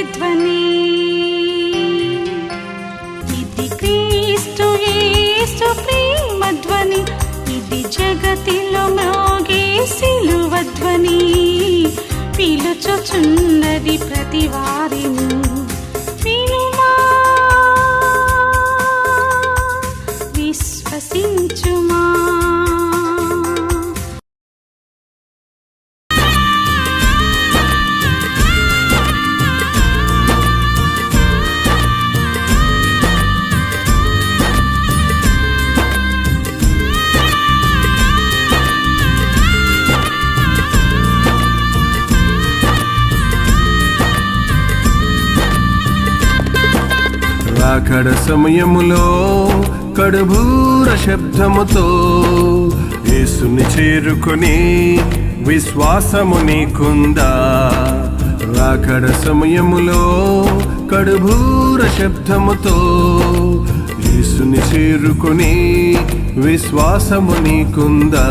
ప్రతిధ్వని. ఇది క్రీస్తు యేసు ప్రేమధ్వని, ఇది జగతిలో మ్రోగే సిలువధ్వని. పిలుచుచున్నది ప్రతి వారిని, వినుమా విశ్వసించుమా. రాకడ సమయములో కడుబూర శబ్దముతో యేసుని చేరుకొని విశ్వాసము నీకుందా. రాకడ సమయములో కడుబూర శబ్దముతో యేసుని చేరుకొని విశ్వాసము నీకుందా.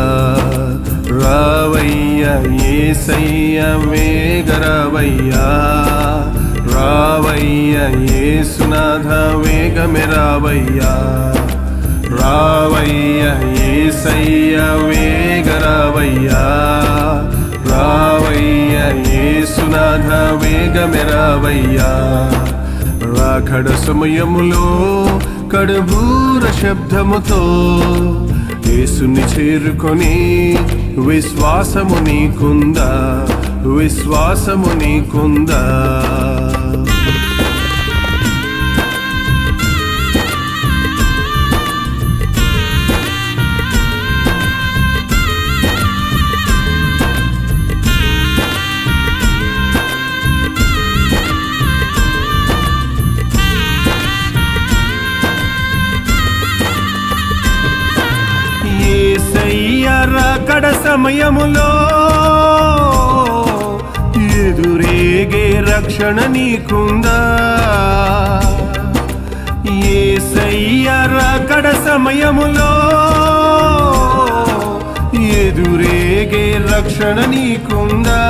రావయ్యా యేసయ్యా వేగరావయ్యా, రావయ్యా యేసునాథ వేగమే రావయ్యా. రావయ్యా యేసయ్యా వేగరావయ్యా, రావయ్యా యేసునాథ వేగమే రావయ్యా. రాకడ సమయములో కడుబూర శబ్దముతో యేసుని చేరుకొని విశ్వాసము నీకుందా, విశ్వాసము నీకుందా. యేసయ్యా రాకడ సమయములో ఎదురేగే రక్షణ నీకుందా. యేసయ్యా రాకడ సమయములో ఎదురేగే రక్షణ నీకుందా.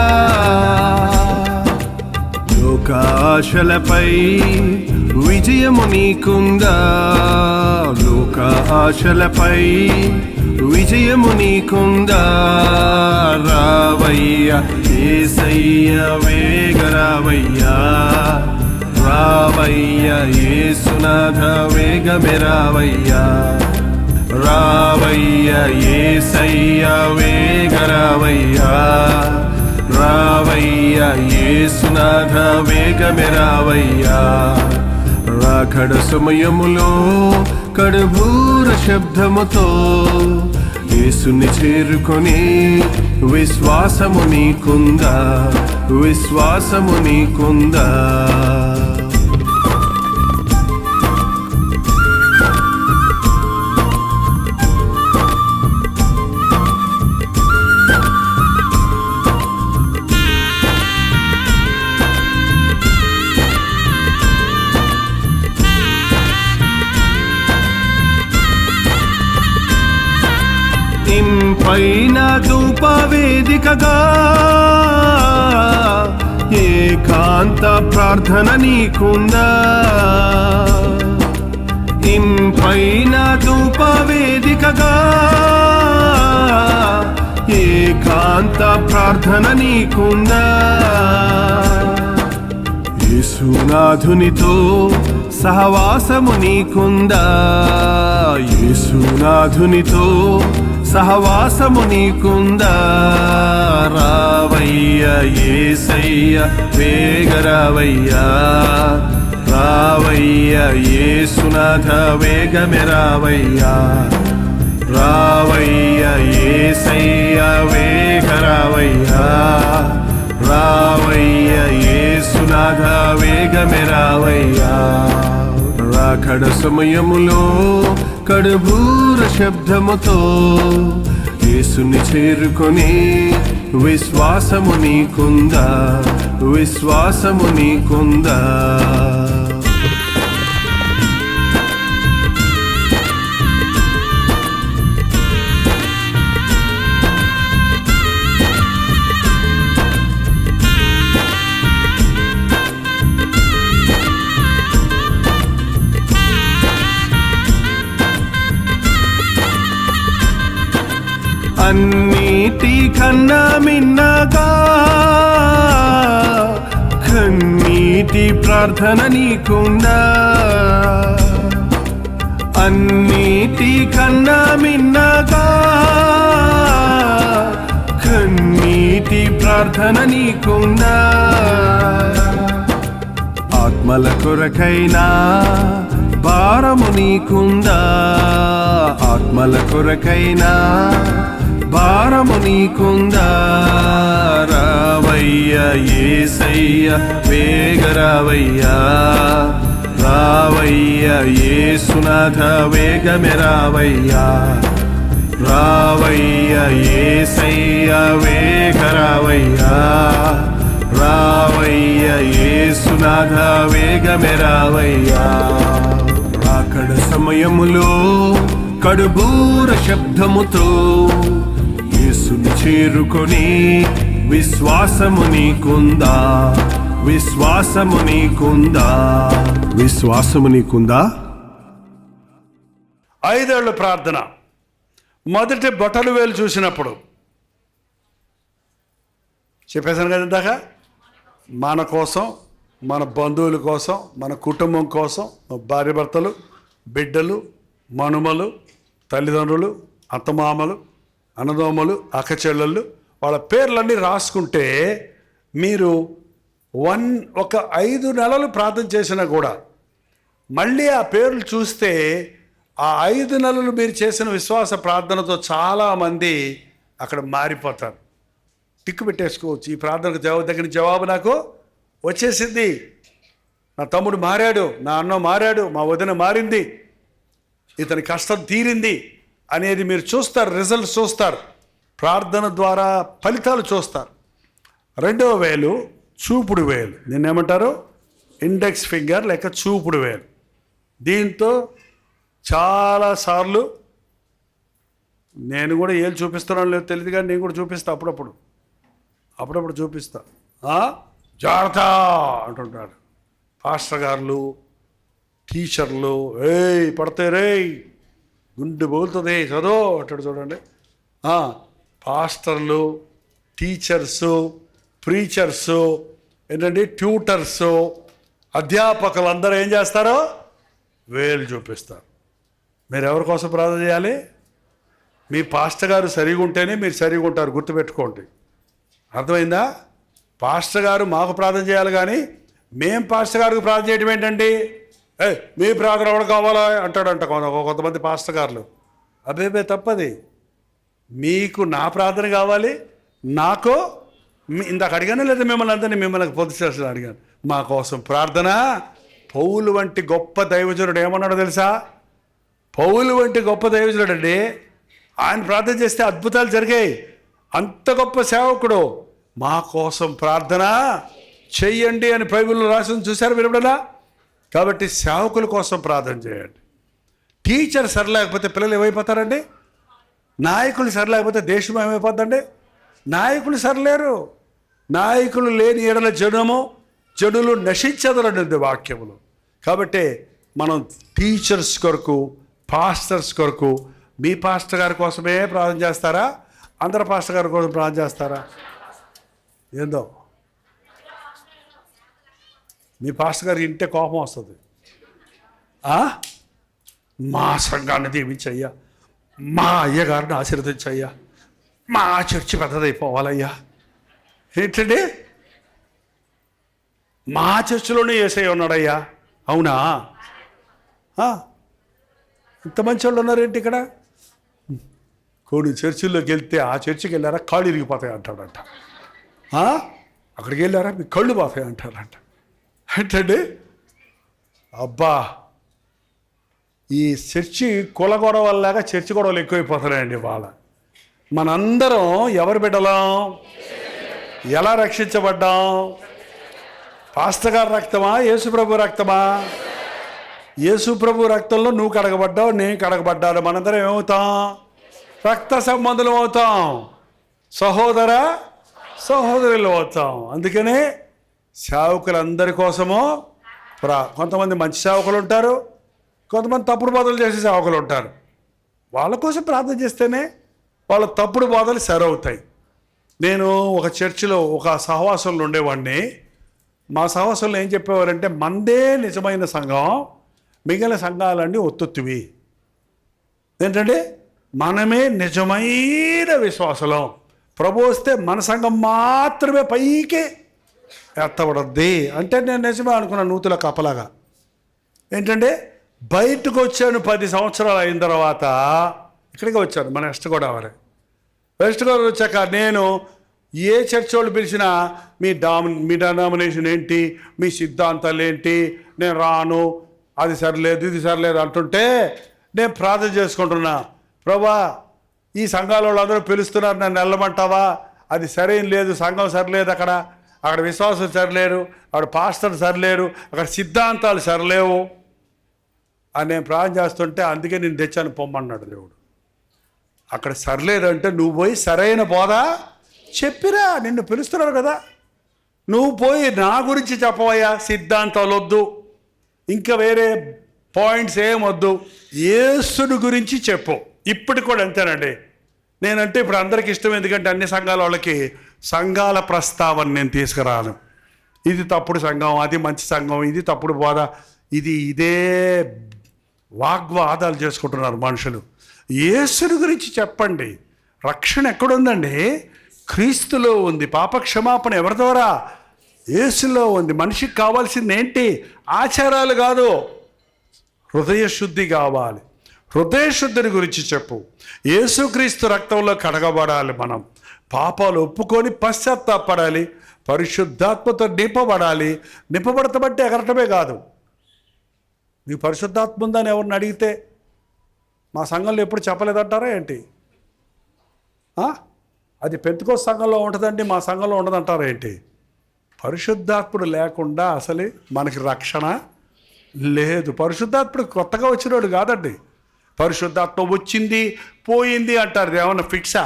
లోకాశలపై విజయము నీకుందా, లోక ఆశలపై విజయము నీకుందా. రావయ్యా యేసయ్యా వేగరావయ్యా, రావయ్యా యేసునాథ వేగమే రావయ్యా. రావయ్యా యేసయ్యా వేగరావయ్యా, రావయ్యా యేసునాథ వేగమే రావయ్యా. రాకడ సమయములో కడుబూర శబ్దముతో యేసుని చేరుకొని విశ్వాసము నీకుందా, విశ్వాసము నీకుందా. ఇంపైన ధూపవేదికగా ఏకాంత ప్రార్థన నీకుందా. ఇంపైన ధూపవేదికగా ఏకాంత ప్రార్థన నీకుందా. యేసునాథునితో సహవాసము నీకుందా, యేసునాథునితో సహవాసము నీకుందా. రావయ్యా యేసయ్యా వేగరావయ్యా, రావయ్యా యేసునాథ వేగమే రావయ్యా. రావయ్యా యేసయ్యా వేగరావయ్యా, రావయ్యా యేసునాథ వేగమే రావయ్యా. రాకడ సమయములో కడుబూర శబ్దముతో యేసుని చేరుకొని విశ్వాసము నీకుందా, విశ్వాసము నీకుందా. అన్నిటి కన్నా మిన్నగా కన్నీటి ప్రార్థన నీకుందా, అన్నిటి కన్నా మిన్నగా కన్నీటి ప్రార్థన నీకుందా. ఆత్మల కొరకైనా భారము నీకుందా, ఆత్మల కొరకైనా భారము నీకుందా. రావయ్యా యేసయ్య వేగ రావయ్యా, రావయ్యా యేసునాథ వేగమే రావయ్యా, రావయ్యా యేసయ్య వేగ రావయ్యా, రావయ్యా యేసునాథ వేగమే రావయ్యా. రాకడ సమయములో కడుబూర శబ్దముతో యేసుని చేరుకొని విశ్వాసము నీకుందా, విశ్వాసము నీకుందా, విశ్వాసము నీకుందా. 5 ఏళ్ల ప్రార్థన. మొదటి బొటలు వేలు చూసినప్పుడు చెప్పేశాను కదా ఇందాక, మన కోసం, మన బంధువుల కోసం, మన కుటుంబం కోసం, భార్య భర్తలు, బిడ్డలు, మనుమలు, తల్లిదండ్రులు, అత్తమామలు, అన్నదోమలు, అక్కచెల్లెళ్ళు, వాళ్ళ పేర్లన్నీ రాసుకుంటే మీరు ఒక 5 నెలలు ప్రార్థన చేసినా కూడా మళ్ళీ ఆ పేర్లు చూస్తే ఆ 5 నెలలు మీరు చేసిన విశ్వాస ప్రార్థనతో చాలామంది అక్కడ మారిపోతారు. టిక్కు పెట్టేసుకోవచ్చు, ఈ ప్రార్థనకు దగ్గర జవాబు నాకు వచ్చేసింది, నా తమ్ముడు మారాడు, నా అన్న మారాడు, మా వదిన మారింది, ఇతని కష్టం తీరింది అనేది మీరు చూస్తారు, రిజల్ట్స్ చూస్తారు, ప్రార్థన ద్వారా ఫలితాలు చూస్తారు. 2వ వేలు చూపుడు వేలు, నిన్నేమంటారు, ఇండెక్స్ ఫింగర్ లేక చూపుడు వేలు. దీంతో చాలాసార్లు నేను కూడా ఏళ్ళు చూపిస్తున్నాను లేదు తెలియదు కానీ నేను కూడా చూపిస్తాను, అప్పుడప్పుడు చూపిస్తా. జాగ్రత్త అంటుంటాడు పాస్టర్ గారులు, టీచర్లు, ఏయ్ పడితే రేయ్ గుండె బోలుతుంది చదువు అంటాడు చూడండి. పాస్టర్లు, టీచర్సు, ప్రీచర్సు, ఏంటంటే ట్యూటర్సు, అధ్యాపకులు అందరూ ఏం చేస్తారో వేలు చూపిస్తారు. మీరు ఎవరి కోసం ప్రార్థన చేయాలి? మీ పాస్టర్ గారు సరిగా ఉంటేనే మీరు సరిగా ఉంటారు, గుర్తుపెట్టుకోండి. అర్థమైందా? పాస్టర్ గారు మాకు ప్రార్థన చేయాలి కానీ మేం పాస్టర్ గారికి ప్రార్థన చేయడం ఏంటండి? మీ ప్రార్థన ఎవరు కావాలా అంటాడంట కొంతమంది పాస్టర్ గారులు. అబ్బే తప్పది, మీకు నా ప్రార్థన కావాలి, నాకు ఇందాక అడిగాను లేదా మిమ్మల్ని అందరినీ మిమ్మల్ని పొద్దుచేసిన అడిగాను, మా కోసం ప్రార్థన. పౌలు వంటి గొప్ప దైవజనుడు ఏమన్నాడో తెలుసా? పౌలు వంటి గొప్ప దైవజనుడు అండి, ఆయన ప్రార్థన చేస్తే అద్భుతాలు జరిగాయి. అంత గొప్ప సేవకుడు, మా కోసం ప్రార్థన చెయ్యండి అని బైబిల్లో రాసి చూశారు మీరు ఎప్పుడన్నా? కాబట్టి సేవకుల కోసం ప్రార్థన చేయండి. టీచర్ సరిలేకపోతే పిల్లలు ఏమైపోతారండి? నాయకులు సరిలేకపోతే దేశం ఏమైపోద్దండి? నాయకులు సరిలేరు, నాయకులు లేని ఎడల జనులు నశించదలనేది వాక్యములు. కాబట్టి మనం టీచర్స్ కొరకు, పాస్టర్స్ కొరకు, మీ పాస్టర్ గారి కోసమే ప్రార్థన చేస్తారా? అందరు పాస్టర్ గారి కోసం ప్రార్థన చేస్తారా? ఏందో మీ పాస్టర్ గారికి ఇంటే కోపం వస్తుంది. మా సంఘాన్ని దీవించయ్యా, మా అయ్యగారిని ఆశీర్వదించయ్యా, మా చర్చి పెద్దదైపోవాలయ్యా. ఏంటండి? మా చర్చిలోనే యేసయ్య ఉన్నాడయ్యా. అవునా? ఇంత మంచి వాళ్ళు ఉన్నారేంటి ఇక్కడ? కొన్ని చర్చిల్లోకి వెళ్తే ఆ చర్చికి వెళ్ళారా కాళ్ళు ఇరిగిపోతాయి అంటాడంట. అక్కడికి వెళ్ళారా మీ కళ్ళు పోతాయి అంటారంట. ఏంటండి? అబ్బా, ఈ చర్చి కుల గొడవల్లాగా చర్చి గొడవలు ఎక్కువైపోతున్నాయండి వాళ్ళ. మనందరం ఎవరు బిడ్డలం? ఎలా రక్షించబడ్డాం? పాస్టర్ గారి రక్తమా, యేసుప్రభు రక్తమా? యేసుప్రభు రక్తంలో నువ్వు కడగబడ్డావు, నేను కడగబడ్డాను. మనందరం ఏమవుతాం? రక్త సంబంధులు అవుతాం, సహోదరులు అవుతాం. అందుకనే సేవకులందరి కోసము కొంతమంది మంచి సేవకులు ఉంటారు, కొంతమంది తప్పుడు బదులు చేసే సేవకులు ఉంటారు. వాళ్ళ కోసం ప్రార్థన చేస్తేనే వాళ్ళ తప్పుడు బోధలు సరవుతాయి. నేను ఒక చర్చిలో ఒక సహవాసంలో ఉండేవాడిని. మా సహవాసంలో ఏం చెప్పేవారంటే, మందే నిజమైన సంఘం, మిగిలిన సంఘాలన్నీ ఒత్తుత్తివి. ఏంటంటే మనమే నిజమైన విశ్వాసలం, ప్రభు వస్తే మన సంఘం మాత్రమే పైకి ఎత్తబడద్ది అంటే నేను నిజమే అనుకున్నాను, నూతుల కప్పలాగా. ఏంటంటే బయటకు వచ్చాను 10 సంవత్సరాలు అయిన తర్వాత ఇక్కడికి వచ్చాను, మన వెస్ట్ గోదావరి వచ్చాక నేను ఏ చర్చ్ వాళ్ళు పిలిచినా మీ డినామినేషన్ ఏంటి, మీ సిద్ధాంతాలు ఏంటి, నేను రాను, అది సరిలేదు ఇది సరిలేదు అంటుంటే నేను ప్రార్థన చేసుకుంటున్నా, ప్రభా ఈ సంఘాల వాళ్ళందరూ పిలుస్తున్నారు, నన్ను వెళ్ళమంటావా, అది సరైన లేదు, సంఘం సరిలేదు, అక్కడ విశ్వాసం సరిలేరు, అక్కడ పాస్టర్ సరిలేరు, అక్కడ సిద్ధాంతాలు సరిలేవు అని నేను ప్రార్థన చేస్తుంటే, అందుకే నేను తెచ్చాను పొమ్మన్నాడు దేవుడు. అక్కడ సరిలేదంటే నువ్వు పోయి సరైన బోధ చెప్పిరా, నిన్ను పిలుస్తున్నారు కదా, నువ్వు పోయి నా గురించి చెప్పవయ్యా, సిద్ధాంతాలు వద్దు, ఇంకా వేరే పాయింట్స్ ఏమొద్దు, యేసుని గురించి చెప్పు. ఇప్పటికి కూడా అంతేనండి. నేనంటే ఇప్పుడు అందరికి ఇష్టం, ఎందుకంటే అన్ని సంఘాల వాళ్ళకి సంఘాల ప్రస్తావన నేను తీసుకురాను. ఇది తప్పుడు సంఘం, అది మంచి సంఘం, ఇది తప్పుడు బోధ, ఇదే వాగ్వాదాలు చేసుకుంటున్నారు మనుషులు. యేసుని గురించి చెప్పండి. రక్షణ ఎక్కడుందండి? క్రీస్తులో ఉంది. పాపక్షమాపణ ఎవరి ద్వారా? యేసులో ఉంది. మనిషికి కావాల్సింది ఏంటి? ఆచారాలు కాదు, హృదయ శుద్ధి కావాలి. హృదయ శుద్ధిని గురించి చెప్పు. యేసుక్రీస్తు రక్తంలో కడగబడాలి, మనం పాపాలు ఒప్పుకొని పశ్చాత్తాపడాలి, పరిశుద్ధాత్మతో నింపబడాలి. నింపబడతామంటే ఎగరటమే కాదు. నీకు పరిశుద్ధాత్మ ఉందని ఎవరిని అడిగితే మా సంఘంలో ఎప్పుడు చెప్పలేదంటారా ఏంటి? అది పెంతుకోస్తు సంఘంలో ఉంటుందండి, మా సంఘంలో ఉండదంటారా ఏంటి? పరిశుద్ధాత్ముడు లేకుండా అసలు మనకి రక్షణ లేదు. పరిశుద్ధాత్ముడు కొత్తగా వచ్చినోడు కాదండి. పరిశుద్ధాత్మ వచ్చింది పోయింది అంటారు, ఏమన్నా ఫిక్సా?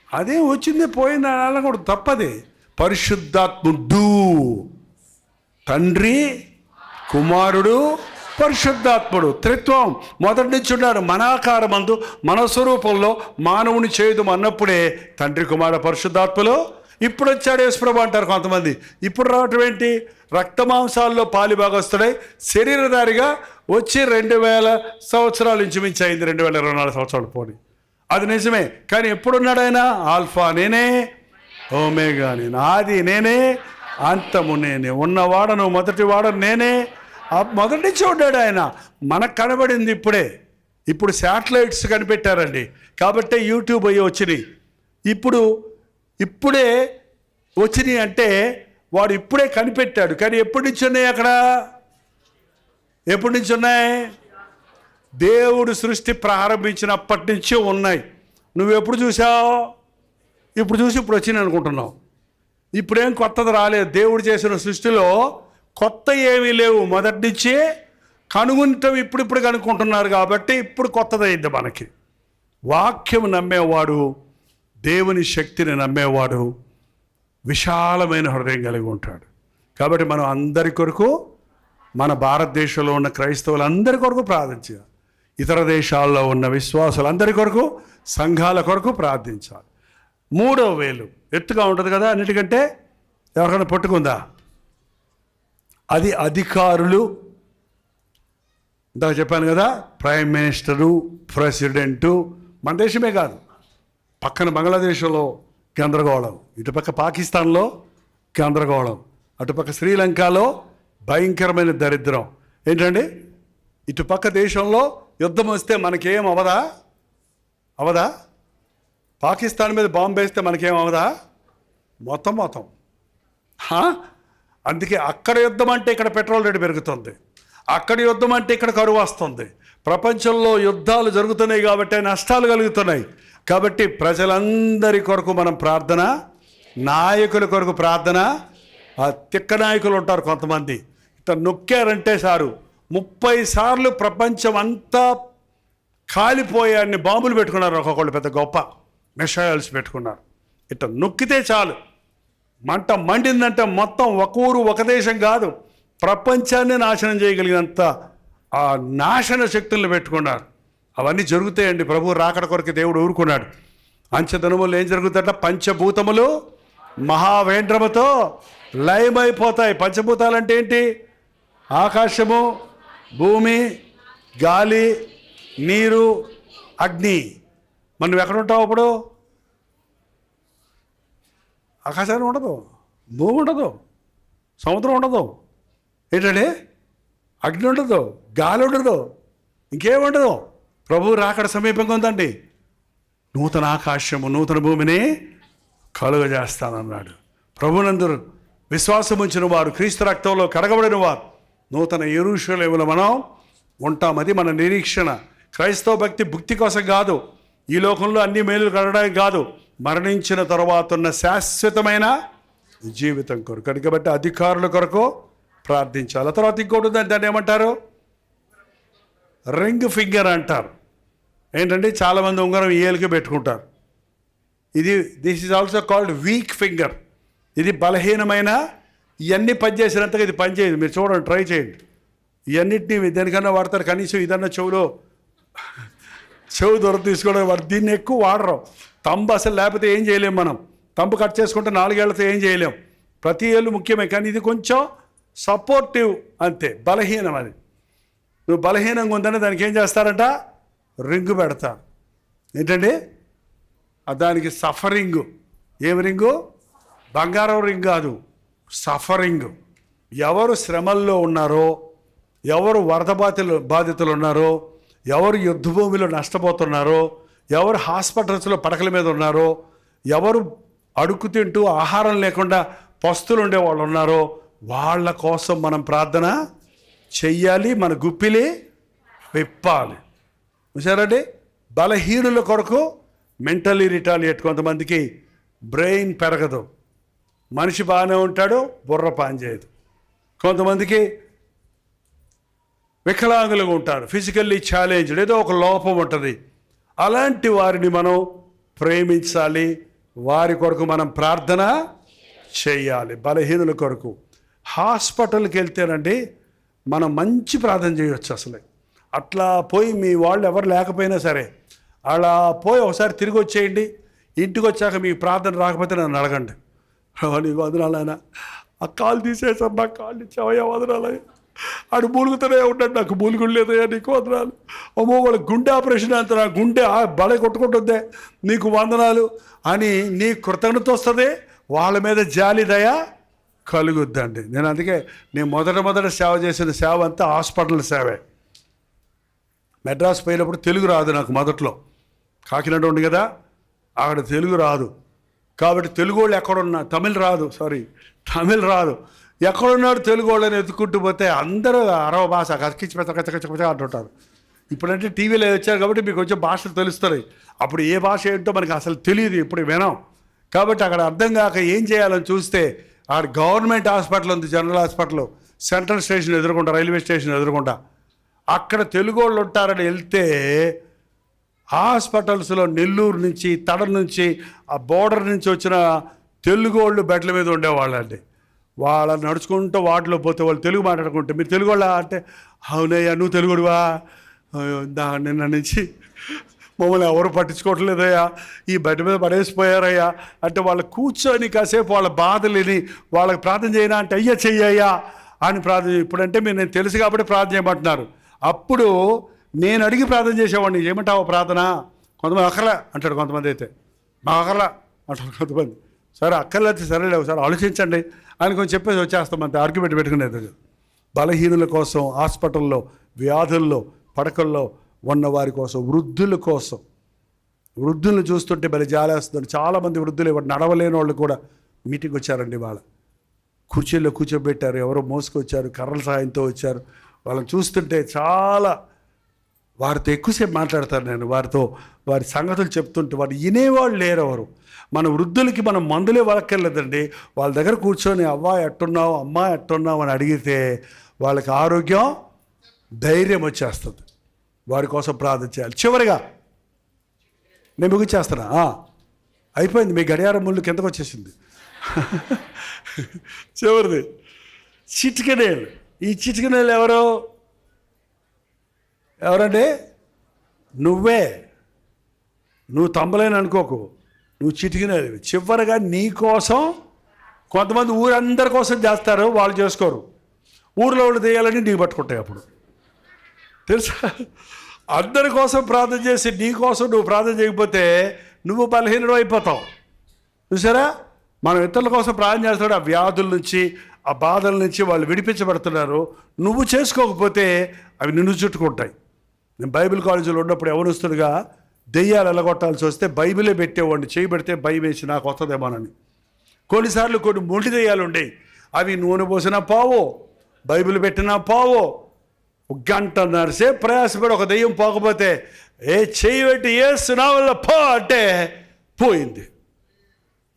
అదే వచ్చింది పోయింది అలా కూడా తప్పది. పరిశుద్ధాత్ముడు, తండ్రి, కుమారుడు, పరిశుద్ధాత్ముడు, త్రిత్వం మొదటి నుంచి ఉన్నాడు. మన ఆకారమందు మన స్వరూపంలో మానవుని చేయదు అన్నప్పుడే తండ్రి, కుమారుడు, పరిశుద్ధాత్మలో ఇప్పుడు వచ్చాడు యేసుప్రభు అంటారు కొంతమంది. ఇప్పుడు రావటం ఏంటి? రక్తమాంసాల్లో పాలిభాగస్తుడై శరీరధారిగా వచ్చి 2000 సంవత్సరాలు ఇంచుమించి అయింది, 2024 సంవత్సరాలు పోని. అది నిజమే. కానీ ఎప్పుడున్నాడు ఆయన? ఆల్ఫా నేనే, ఓమేగా నేను, ఆది నేనే, అంతము నేనే, ఉన్నవాడను మొదటి వాడను నేనే. మొదటి నుంచి ఉన్నాడు ఆయన. మనకు కనబడింది ఇప్పుడు శాటిలైట్స్ కనిపెట్టారండి, కాబట్టే యూట్యూబ్ అయ్యి వచ్చినాయి. ఇప్పుడే వచ్చినాయి అంటే వాడు ఇప్పుడే కనిపెట్టాడు. కానీ ఎప్పటి నుంచి ఉన్నాయి అక్కడ? ఎప్పటి నుంచి ఉన్నాయి? దేవుడు సృష్టి ప్రారంభించినప్పటి నుంచి ఉన్నాయి. నువ్వు ఎప్పుడు చూసావు? ఇప్పుడు చూసి ఇప్పుడు వచ్చింది అనుకుంటున్నావు. ఇప్పుడేం కొత్తది రాలేదు. దేవుడు చేసిన సృష్టిలో కొత్త ఏమీ లేవు. మొదటి నుంచే కనుగొనటం ఇప్పుడు కనుక్కుంటున్నారు కాబట్టి ఇప్పుడు కొత్తదైంది మనకి. వాక్యం నమ్మేవాడు, దేవుని శక్తిని నమ్మేవాడు విశాలమైన హృదయం కలిగి ఉంటాడు. కాబట్టి మనం అందరి కొరకు, మన భారతదేశంలో ఉన్న క్రైస్తవులందరి కొరకు ప్రార్థించాలి. ఇతర దేశాల్లో ఉన్న విశ్వాసులందరి కొరకు, సంఘాల కొరకు ప్రార్థించాలి. 3వ వేలు ఎత్తుగా ఉంటుంది కదా అన్నిటికంటే. ఎవరికైనా పట్టుకుందా? అది అధికారులు, ఇందాక చెప్పాను కదా, ప్రైమ్ మినిస్టరు, ప్రెసిడెంటు. మన దేశమే కాదు, పక్కన బంగ్లాదేశ్లో గందరగోళం, ఇటుపక్క పాకిస్తాన్లో గందరగోళం, అటుపక్క శ్రీలంకలో భయంకరమైన దరిద్రం. ఏంటండి? ఇటుపక్క దేశంలో యుద్ధం వస్తే మనకేం అవదా? పాకిస్తాన్ మీద బాంబు వేస్తే మనకేం అవదా? మొత్తం. అందుకే అక్కడ యుద్ధం అంటే ఇక్కడ పెట్రోల్ రేటు పెరుగుతుంది, అక్కడ యుద్ధం అంటే ఇక్కడ కరువు వస్తుంది. ప్రపంచంలో యుద్ధాలు జరుగుతున్నాయి కాబట్టి నష్టాలు కలుగుతున్నాయి. కాబట్టి ప్రజలందరి కొరకు మనం ప్రార్థన, నాయకుల కొరకు ప్రార్థన. ఆ తిక్క నాయకులు ఉంటారు కొంతమంది, ఇట్లా నొక్కారంటే సారు 30 సార్లు ప్రపంచం అంతా కాలిపోయాన్ని బాంబులు పెట్టుకున్నారు. ఒక్కొక్కళ్ళు పెద్ద గొప్ప మిసైల్స్ పెట్టుకున్నారు. ఇట్లా నొక్కితే చాలు మంట మండిందంటే మొత్తం ఒక ఊరు, ఒక దేశం కాదు, ప్రపంచాన్ని నాశనం చేయగలిగినంత ఆ నాశన శక్తులను పెట్టుకున్నారు. అవన్నీ జరుగుతాయండి. ప్రభు రాకడ కొరకు దేవుడు ఊరుకున్నాడు. అంచెదినములు ఏం జరుగుతుందంట? పంచభూతములు మహావేంద్రముతో లయమైపోతాయి. పంచభూతాలు అంటే ఏంటి? ఆకాశము, భూమి, గాలి, నీరు, అగ్ని. మనం ఎక్కడ ఉంటావు అప్పుడు? ఆకాశాన్ని ఉండదు, భూమి ఉండదు, సముద్రం ఉండదు, ఏంటంటే అగ్ని ఉండదు, గాలి ఉండదు, ఇంకేముండదు. ప్రభు రాకడ సమీపంగా ఉందండి. నూతన ఆకాశము నూతన భూమిని కలుగజేస్తానన్నాడు. ప్రభునందు విశ్వాసం ఉంచిన వారు, క్రీస్తు రక్తంలో కడగబడిన వారు నూతన యెరూషలేములో మనం ఉంటాం. అది మన నిరీక్షణ. క్రైస్తవ భక్తి భుక్తి కోసం కాదు, ఈ లోకంలో అన్ని మేలు కలగడానికి కాదు, మరణించిన తర్వాత ఉన్న శాశ్వతమైన జీవితం కొరకు. కాబట్టి అధికారుల కొరకు ప్రార్థించాలి. ఆ తర్వాత ఇంకోటి ఉందంటే దాన్ని ఏమంటారు? రింగ్ ఫింగర్ అంటారు. ఏంటంటే చాలామంది ఉంగరం ఏలికి పెట్టుకుంటారు. This is also called week finger. ఇది బలహీనమైన, ఇవన్నీ పనిచేసినంతగా ఇది పనిచేయదు. మీరు చూడండి, ట్రై చేయండి. ఇవన్నిటిని దేనికన్నా వాడతారు. కనీసం ఇదన్నా చెవు దొర తీసుకోవడం వాడు. దీన్ని ఎక్కువ వాడరు. తంబు అసలు లేకపోతే ఏం చేయలేం. మనం తంబు కట్ చేసుకుంటే 4 ఏళ్లతో ఏం చేయలేం. ప్రతి ఏళ్ళు ముఖ్యమే, కానీ ఇది కొంచెం సపోర్టివ్ అంతే, బలహీనం. అది నువ్వు బలహీనంగా ఉందని దానికి ఏం చేస్తారంట? రింగు పెడతారు. ఏంటండి దానికి? సఫరింగు. ఏం రింగు? బంగారం రింగ్ కాదు, సఫరింగ్. ఎవరు శ్రమల్లో ఉన్నారో, ఎవరు వరద బాధితులు ఉన్నారో, ఎవరు యుద్ధ భూమిలో నష్టపోతున్నారో, ఎవరు హాస్పిటల్స్లో పడకల మీద ఉన్నారో, ఎవరు అడుక్కు తింటూ ఆహారం లేకుండా పస్తులు ఉండే వాళ్ళు ఉన్నారో, వాళ్ళ కోసం మనం ప్రార్థన చెయ్యాలి. మన గుప్పిలి విప్పాలి. చూసారండి, బలహీనుల కొరకు మెంటల్లీ రిటాలియేట్. కొంతమందికి బ్రెయిన్ పెరగదు, మనిషి బాగానే ఉంటాడు, బుర్ర పనిచేయదు. కొంతమందికి వికలాంగులుగా ఉంటారు, ఫిజికల్లీ ఛాలెంజ్డ్, ఏదో ఒక లోపం ఉంటుంది. అలాంటి వారిని మనం ప్రేమించాలి, వారి కొరకు మనం ప్రార్థన చేయాలి. బలహీనుల కొరకు. హాస్పిటల్కి వెళ్తేనండి మనం మంచి ప్రార్థన చేయవచ్చు. అసలే అట్లా పోయి మీ వాళ్ళు ఎవరు లేకపోయినా సరే అలా పోయి ఒకసారి తిరిగి వచ్చేయండి. ఇంటికి వచ్చాక మీ ప్రార్థన రాకపోతే నన్ను అడగండి. నీకు వదనాలైనా, ఆ కాలు తీసేసారు, నాకు కాళ్ళు ఇచ్చావయ్యా, వదనాలయ్యా. ఆడు మూలుగుతూనే ఉంటాడు, నాకు మూలుగుడు లేదయ్యా, నీకు వందనాలు. అమ్మో వాళ్ళ గుండె ఆపరేషన్ అంత, నా గుండె బల కొట్టుకుంటుందే, నీకు వందనాలు అని నీ కృతజ్ఞత వస్తుంది. వాళ్ళ మీద జాలి దయ కలుగుద్దండి. నేను అందుకే మొదట సేవ చేసిన సేవ అంతా హాస్పిటల్ సేవే. మెడ్రాస్ పోయినప్పుడు తెలుగు రాదు నాకు. మొదట్లో కాకినాడ ఉంది కదా, అక్కడ తెలుగు రాదు. కాబట్టి తెలుగు వాళ్ళు ఎక్కడున్నా, తమిళ్ రాదు, ఎక్కడున్నాడు తెలుగు వాళ్ళని ఎత్తుకుంటూ పోతే అందరూ అరవ భాష కచ్చ అంటుంటారు. ఇప్పుడంటే టీవీలో వచ్చారు కాబట్టి మీకు కొంచెం భాషలు తెలుస్తున్నాయి. అప్పుడు ఏ భాష ఏంటో మనకి అసలు తెలియదు, ఇప్పుడు వినాం. కాబట్టి అక్కడ అర్థం కాక ఏం చేయాలని చూస్తే, ఆడ గవర్నమెంట్ హాస్పిటల్ ఉంది, జనరల్ హాస్పిటల్, సెంట్రల్ స్టేషన్ ఎదురుకుండా, రైల్వే స్టేషన్ ఎదురుకుండా. అక్కడ తెలుగు వాళ్ళు ఉంటారని వెళ్తే హాస్పిటల్స్లో నెల్లూరు నుంచి, తడ నుంచి, ఆ బోర్డర్ నుంచి వచ్చిన తెలుగు వాళ్ళు బెడ్ల మీద ఉండేవాళ్ళండి. వాళ్ళని నడుచుకుంటూ వాటిలో పోతే వాళ్ళు తెలుగు మాట్లాడుకుంటే, మీరు తెలుగు వాళ్ళ అంటే, అవునయ్యా నువ్వు తెలుగుడువా, నిన్న నుంచి మమ్మల్ని ఎవరు పట్టించుకోవట్లేదయ్యా, ఈ బెడ్ మీద పడేసిపోయారయ్యా అంటే, వాళ్ళు కూర్చొని కాసేపు వాళ్ళ బాధలేని వాళ్ళకి ప్రార్థన చేయనా అంటే, అయ్యా చెయ్యయ్యా అని ప్రార్థన. ఇప్పుడంటే మీరు నేను తెలుసు కాబట్టి ప్రార్థన చేయమంటున్నారు. అప్పుడు నేను అడిగి ప్రార్థన చేసేవాడిని, ఏమంటావు ప్రార్థన? కొంతమంది అక్కర్లే అంటాడు, కొంతమంది అయితే మా అక్కర్లే అంటారు కొంతమంది. సరే అక్కర్లేదు, సరేలేవు సార్ ఆలోచించండి అని కొంచెం చెప్పేసి వచ్చేస్తాం. అంతే ఆర్గ్యుమెంట్ పెట్టుకునేది. బలహీనుల కోసం, హాస్పిటల్లో, వ్యాధుల్లో, పడకల్లో ఉన్న వారి కోసం, వృద్ధుల కోసం. వృద్ధులను చూస్తుంటే భలే జాలేస్తుంది. చాలామంది వృద్ధులు ఇవాడు నడవలేని వాళ్ళు కూడా మీటింగ్ వచ్చారండి. వాళ్ళ కుర్చీల్లో కూర్చోబెట్టారు, ఎవరో మోసుకొచ్చారు, కర్రల సాయంతో వచ్చారు. వాళ్ళని చూస్తుంటే చాలా, వారితో ఎక్కువసేపు మాట్లాడతారు నేను, వారితో వారి సంగతులు చెప్తుంటే వారు వినేవాళ్ళు లేరు ఎవరు. మన వృద్ధులకి మనం మందులే వలక్కర్లేదండి, వాళ్ళ దగ్గర కూర్చొని అవ్వ ఎట్టున్నావు, అమ్మ ఎట్టున్నావు అని అడిగితే వాళ్ళకి ఆరోగ్యం, ధైర్యం వచ్చేస్తుంది. వారి కోసం ప్రార్థన చేయాలి. చివరిగా నేను ముగించేస్తున్నా, అయిపోయింది, మీ గడియారం ముళ్ళు కిందకు వచ్చేసింది. చివరిది చిటికెనేలు. ఈ చిటికెనేలు ఎవరండి? నువ్వు తమ్మలేని అనుకోకు, నువ్వు చిటికినది. చివరిగా నీ కోసం కొంతమంది ఊరందరి కోసం చేస్తారు, వాళ్ళు చేసుకోరు. ఊరిలో వాళ్ళు చేయాలని నీకు పట్టుకుంటాయి. అప్పుడు తెలుసా, అందరి కోసం ప్రార్థన చేసి నీ కోసం నువ్వు ప్రార్థన చేయకపోతే నువ్వు బలహీనుడు అయిపోతావు. చూసారా, మనం ఇతరుల కోసం ప్రార్థన చేస్తాడు, ఆ వ్యాధుల నుంచి ఆ బాధల నుంచి వాళ్ళు విడిపించబడుతున్నారు. నువ్వు చేసుకోకపోతే అవి నిన్ను చుట్టుకుంటాయి. నేను బైబిల్ కాలేజీలో ఉన్నప్పుడు యవనస్తుడిగా దెయ్యాలు ఎలగొట్టాల్సి వస్తే బైబిలే పెట్టేవాడిని. చేయబెడితే భయం వేసి నాకు వస్తుందేమోనని. కొన్నిసార్లు కొన్ని మొండి దెయ్యాలు ఉండేవి, అవి నూనె పోసినా పావో, బైబిల్ పెట్టినా పావో. 1 గంటన్నర సేపు ప్రయాసపడి ఒక దెయ్యం పోకపోతే చెయ్యి పెట్టి ఏస్తున్నా వల్ల పో అంటే పోయింది.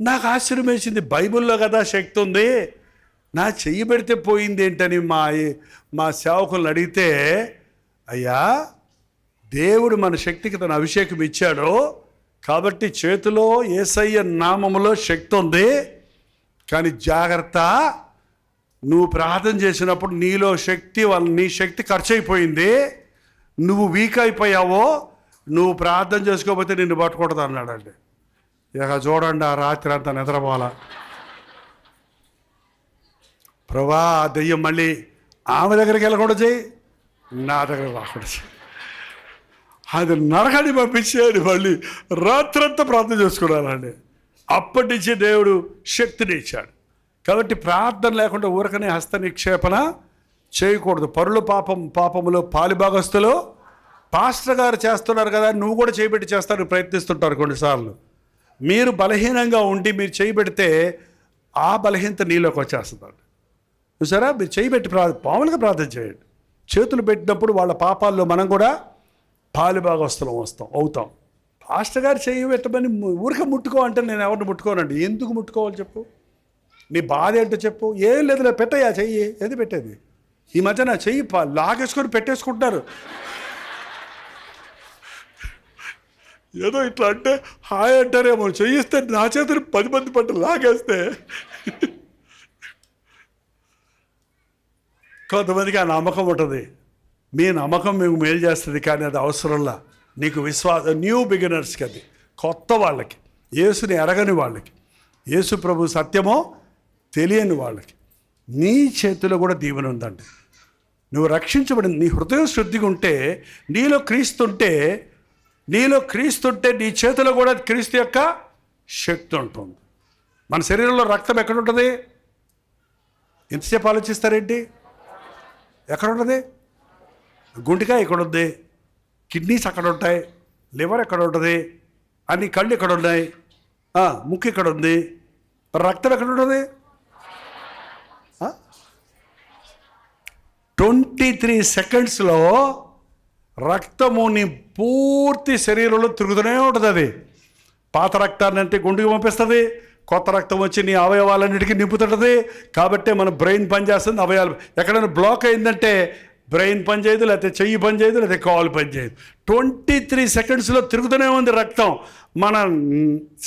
నాకు ఆశ్చర్యం వేసింది, బైబిల్లో కదా శక్తి ఉంది, నా చెయ్యి పెడితే పోయింది ఏంటని మా సేవకులను అడిగితే, అయ్యా దేవుడు మన శక్తికి తన అభిషేకం ఇచ్చాడు కాబట్టి చేతిలో యేసయ్య నామములో శక్తి ఉంది. కానీ జాగ్రత్త, నువ్వు ప్రార్థన చేసినప్పుడు నీలో శక్తి నీ శక్తి ఖర్చు అయిపోయింది, నువ్వు వీక్ అయిపోయావో, నువ్వు ప్రార్థన చేసుకోకపోతే నిన్ను పట్టుకూడదు అన్నాడండి. ఇక చూడండి, ఆ రాత్రి అంతా నిద్రపోవాలా. ప్రభా, దెయ్యం మళ్ళీ ఆమె దగ్గరికి వెళ్ళకూడదు చేయి, నా దగ్గర రాకూడదు చేయి. అది నరకాన్ని పంపించేది. మళ్ళీ రాత్రంతా ప్రార్థన చేసుకున్నానండి. అప్పటి నుంచి దేవుడు శక్తిని ఇచ్చాడు. కాబట్టి ప్రార్థన లేకుండా ఊరకనే హస్త నిక్షేపణ చేయకూడదు. పరుల పాపములో పాలిభాగస్తులు పాస్టర్ గారు చేస్తున్నారు కదా, నువ్వు కూడా చేయబెట్టి చేస్తానికి ప్రయత్నిస్తుంటారు కొన్నిసార్లు. మీరు బలహీనంగా ఉండి మీరు చేయబెడితే ఆ బలహీనత నీలోకి వచ్చేస్తుందండి. చూసారా, మీరు చేయబెట్టి మామూలుగా ప్రార్థన చేయండి. చేతులు పెట్టినప్పుడు వాళ్ళ పాపాల్లో మనం కూడా పాలిభాగస్తులం అవుతాం. పాస్టర్ గారు చేయి పెట్టమని ఊరికే ముట్టుకో అంటే నేను ఎవరిని ముట్టుకోనండి. ఎందుకు ముట్టుకోవాలి చెప్పు, నీ బాధ ఏంటో చెప్పు. ఏం లేదు, పెట్టయ్యా చెయ్యి, ఏది పెట్టేది. ఈ మధ్య నా చెయ్యి లాగేసుకొని పెట్టేసుకుంటున్నారు. ఏదో ఇట్లా అంటే హాయ్ అంటారేమో, చెయ్యిస్తే నా చేతులు 10 మంది పట్టు లాగేస్తే. కొంతమందికి ఆ నమ్మకం ఉంటుంది, మీ నమ్మకం మీకు మేలు చేస్తుంది, కానీ అది అవసరంలా. నీకు విశ్వాసం, న్యూ బిగినర్స్కి, అది కొత్త వాళ్ళకి, యేసుని ఎరగని వాళ్ళకి, యేసు ప్రభు సత్యమో తెలియని వాళ్ళకి నీ చేతిలో కూడా దీవెన ఉందండి. నువ్వు రక్షించబడింది, నీ హృదయం శుద్ధిగా ఉంటే, నీలో క్రీస్తుంటే నీ చేతిలో కూడా క్రీస్తు యొక్క శక్తి ఉంటుంది. మన శరీరంలో రక్తం ఎక్కడ ఉంటుంది? ఎంతసేపు ఆలోచిస్తారేంటి? ఎక్కడ ఉంటుంది? గుండెకాయ ఎక్కడ ఉంది, కిడ్నీస్ అక్కడ ఉంటాయి, లివర్ ఎక్కడ ఉంటుంది, అన్ని కళ్ళు ఎక్కడ ఉన్నాయి, ముక్కు ఎక్కడ ఉంది, రక్తం ఎక్కడ ఉంటుంది? 23 సెకండ్స్లో రక్తము నీ పూర్తి శరీరంలో తిరుగుతూనే ఉంటుంది. అది పాత రక్తాన్ని అంటే గుండెకి పంపిస్తుంది, కొత్త రక్తం వచ్చి నీ అవయవాలన్నిటికీ నింపుతుంటుంది. కాబట్టి మన బ్రెయిన్ పనిచేస్తుంది, అవయవాలు ఎక్కడైనా బ్లాక్ అయిందంటే బ్రెయిన్ పనిచేయదు, లేకపోతే చెయ్యి పనిచేయదు, లేకపోతే కాలు పనిచేయదు. 23 సెకండ్స్లో తిరుగుతూనే ఉంది రక్తం. మన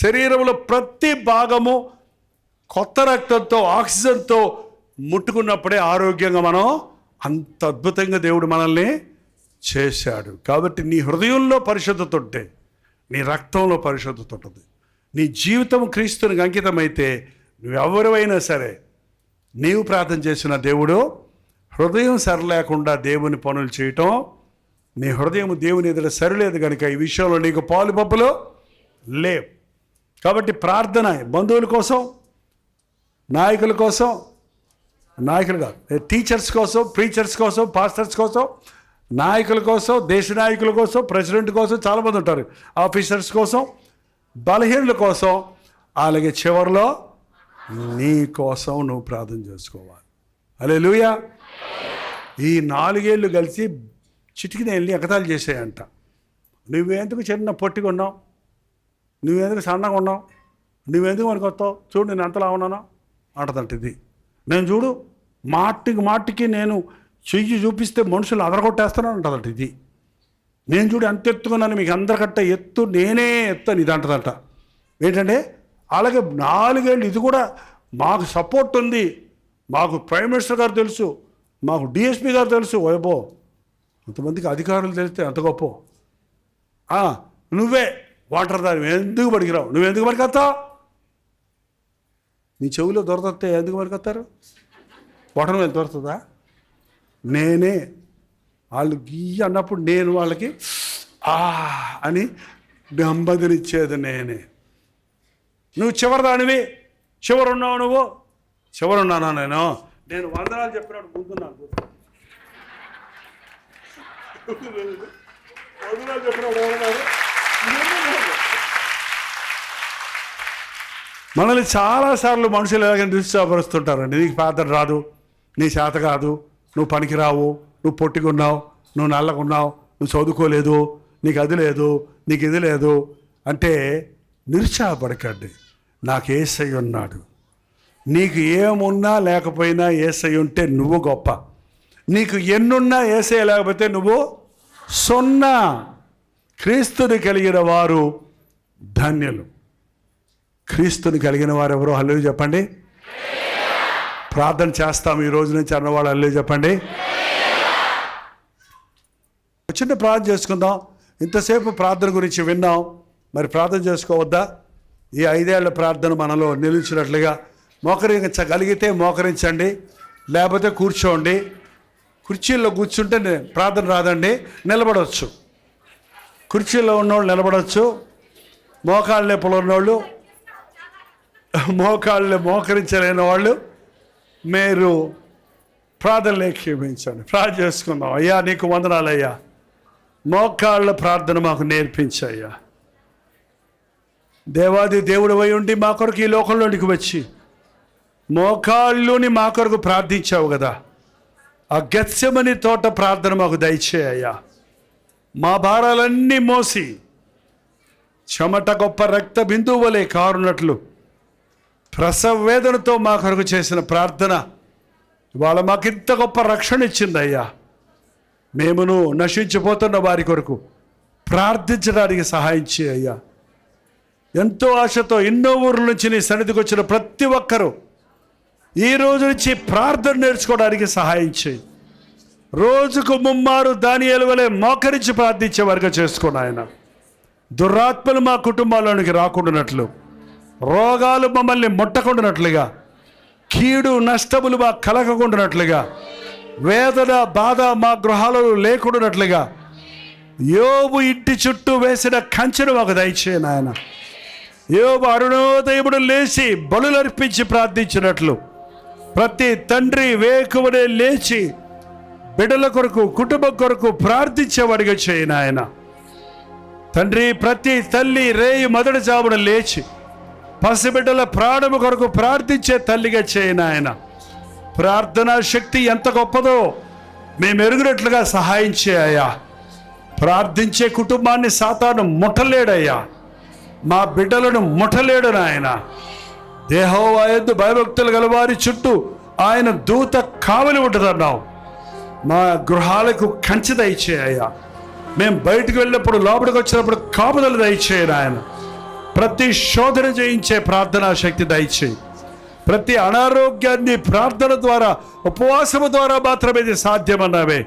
శరీరంలో ప్రతి భాగము కొత్త రక్తంతో, ఆక్సిజన్తో ముట్టుకున్నప్పుడే ఆరోగ్యంగా మనం, అంత అద్భుతంగా దేవుడు మనల్ని చేశాడు. కాబట్టి నీ హృదయంలో పరిశుద్ధత ఉంటే నీ రక్తంలో పరిశుద్ధత ఉంటుంది. నీ జీవితం క్రీస్తునికి అంకితమైతే నువ్వెవరైనా సరే, నీవు ప్రార్థన చేసిన దేవుడు హృదయం సరిలేకుండా దేవుని పనులు చేయటం, నీ హృదయం దేవుని ఎదుట సరిలేదు కనుక ఈ విషయంలో నీకు పాలు పప్పులు లేవు. కాబట్టి ప్రార్థన బంధువుల కోసం, నాయకుల కోసం, నాయకులు కాదు, టీచర్స్ కోసం, ప్రీచర్స్ కోసం, పాస్టర్స్ కోసం, నాయకుల కోసం, దేశ నాయకుల కోసం, ప్రెసిడెంట్ కోసం, చాలామంది ఉంటారు, ఆఫీసర్స్ కోసం, బలహీనుల కోసం, అలాగే చివరిలో నీ కోసం నువ్వు ప్రార్థన చేసుకోవాలి. హల్లెలూయా. ఈ 4 ఏళ్ళు కలిసి చిటికిన వెళ్ళి ఎగతాళి చేసాయంట. నువ్వెందుకు చిన్న పొట్టిగా ఉన్నావు, నువ్వెందుకు సన్నగా ఉన్నావు, నువ్వెందుకు మనకు వస్తావు, చూడు నేను ఎంతలా ఉన్నానో అంటదంట. ఇది నేను చూడు మాటికి నేను చెయ్యి చూపిస్తే మనుషులు అదరగొట్టేస్తున్నాను అంటదంట. ఇది నేను చూడు ఎంత ఎత్తుకున్నాను, మీకు అందరికంటే ఎత్తు నేనే ఎత్తు ఇది అంటదంట. ఏంటంటే అలాగే 4 ఏళ్ళు ఇది కూడా మాకు సపోర్ట్ ఉంది, మాకు ప్రైమ్ మినిస్టర్ గారు తెలుసు, మాకు డిఎస్పీ గారు తెలుసు. ఓయబో, కొంతమందికి అధికారులు తెలిస్తే ఎంత గొప్ప. నువ్వే వాటర్ దాని ఎందుకు పడికిరావు, నువ్వెందుకు పడికొస్తావు? నీ చెవిలో దొరకతే ఎందుకు పడికొస్తారు? వాటర్ మీద దొరుకుతుందా? నేనే వాళ్ళు గీయ అన్నప్పుడు నేను వాళ్ళకి అని నెమ్మదినిచ్చేది నేనే. నువ్వు చివరిదానివి, చివరున్నావు నువ్వు. చివరున్నానా నేను వందనాలు చెప్పినప్పుడు ముందున్నాను. వందనాలు చెప్పినప్పుడు మనల్ని చాలాసార్లు మనుషులు ఎలాగ నిరుత్సాహపరుస్తుంటారండి. నీకు ప్రార్థన రాదు, నీ చేత కాదు, నువ్వు పనికిరావు, నువ్వు పొట్టికున్నావు, నువ్వు నల్లకున్నావు, నువ్వు చదువుకోలేదు, నీకు అది లేదు, నీకు ఇది లేదు అంటే నిరుత్సాహపడకండి. నాకు యేసయ్య ఉన్నాడు. నీకు ఏమున్నా లేకపోయినా యేసయ్య ఉంటే నువ్వు గొప్ప. నీకు ఎన్నున్నా యేసయ్య లేకపోతే నువ్వు సున్నా. క్రీస్తుని కలిగిన వారు ధన్యులు. క్రీస్తుని కలిగిన వారు ఎవరో హల్లెలూయా చెప్పండి. ప్రార్థన చేస్తాం ఈ రోజు నుంచి అన్నవాళ్ళు హల్లెలూయా చెప్పండి. చిన్న ప్రార్థన చేసుకుందాం. ఇంతసేపు ప్రార్థన గురించి విన్నాం, మరి ప్రార్థన చేసుకోవద్దా? ఈ 5 ఏళ్ల ప్రార్థన మనలో నిలిచినట్లుగా మోకరించగలిగితే మోకరించండి, లేకపోతే కూర్చోండి. కుర్చీల్లో కూర్చుంటే ప్రార్థన రాదండి, నిలబడవచ్చు. కుర్చీలో ఉన్నోళ్ళు నిలబడవచ్చు. మోకాళ్ళ నొప్పులు ఉన్నోళ్ళు, మోకరించలేని వాళ్ళు మీరు ప్రార్థనలు ఏకీభవించండి. ప్రార్థన చేసుకుందాం. అయ్యా నీకు వందనాలయ్యా, మోకాళ్ళ ప్రార్థన మాకు నేర్పించయ్యా. దేవాది దేవుడు అయి ఉండి మా కొరకు ఈ లోకంలోనికి వచ్చి మోకాళ్ళుని మా కొరకు ప్రార్థించావు కదా. ఆ గెత్సెమని తోట ప్రార్థన మాకు దయచేయ్యా. మా భారాలన్నీ మోసి చెమట గొప్ప రక్త బిందువు వలె కారునట్లు ప్రసవ వేదనతో మా కొరకు చేసిన ప్రార్థన ఇవాళ మాకింత గొప్ప రక్షణ ఇచ్చిందయ్యా. మేమును నశించిపోతున్న వారి కొరకు ప్రార్థించడానికి సహాయం చేయ్యా. ఎంతో ఆశతో ఎన్నో ఊర్ల నుంచి నీ సన్నిధికి వచ్చిన ప్రతి ఒక్కరూ ఈ రోజు నుంచి ప్రార్థన నేర్చుకోవడానికి సహాయం చేయి. రోజుకు 3 మారు దానియేలు వలె మోకరించి ప్రార్థించే వర్గ చేసుకోండి ఆయన. దురాత్మలు మా కుటుంబాల్లోనికి రాకుండానట్లు, రోగాలు మమ్మల్ని ముట్టకుండానట్లుగా, కీడు నష్టములు మా కలగకుండానట్లుగా, వేదన బాధ మా గృహాలలో లేకుండానట్లుగా యోబు ఇంటి చుట్టూ వేసిన కంచెను మాకు దయచేయను ఆయన. యోబు అరుణోదయముడు లేచి బలులర్పించి ప్రార్థించినట్లు ప్రతి తండ్రి వేకువనే లేచి బిడ్డల కొరకు కుటుంబం కొరకు ప్రార్థించేవాడిగా చేయను ఆయన. తండ్రి ప్రతి తల్లి రేయి మొదటి జామున లేచి పసిబిడ్డల ప్రాణము కొరకు ప్రార్థించే తల్లిగా చేయను ఆయన. ప్రార్థనా శక్తి ఎంత గొప్పదో మేము ఎరుగునట్లుగా సహాయం చేయ్యా. ప్రార్థించే కుటుంబాన్ని సాతాను ముట్టలేడయ్యా. మా బిడ్డలను ముట్టలేడు నాయన. యెహోవా యందు భయభక్తులు గల వారి చుట్టూ ఆయన దూత కావలి ఉంటుందన్నావు. మా గృహాలకు కంచె దయచేయ్యా. మేము బయటకు వెళ్ళినప్పుడు లోపలికి వచ్చినప్పుడు కాపుదలు దయచేయను ఆయన. ప్రతి శోధన జయించే ప్రార్థనా శక్తి దయచేయి. ప్రతి అనారోగ్యాన్ని ప్రార్థన ద్వారా ఉపవాసము ద్వారా మాత్రమే ఇది సాధ్యమన్నావే.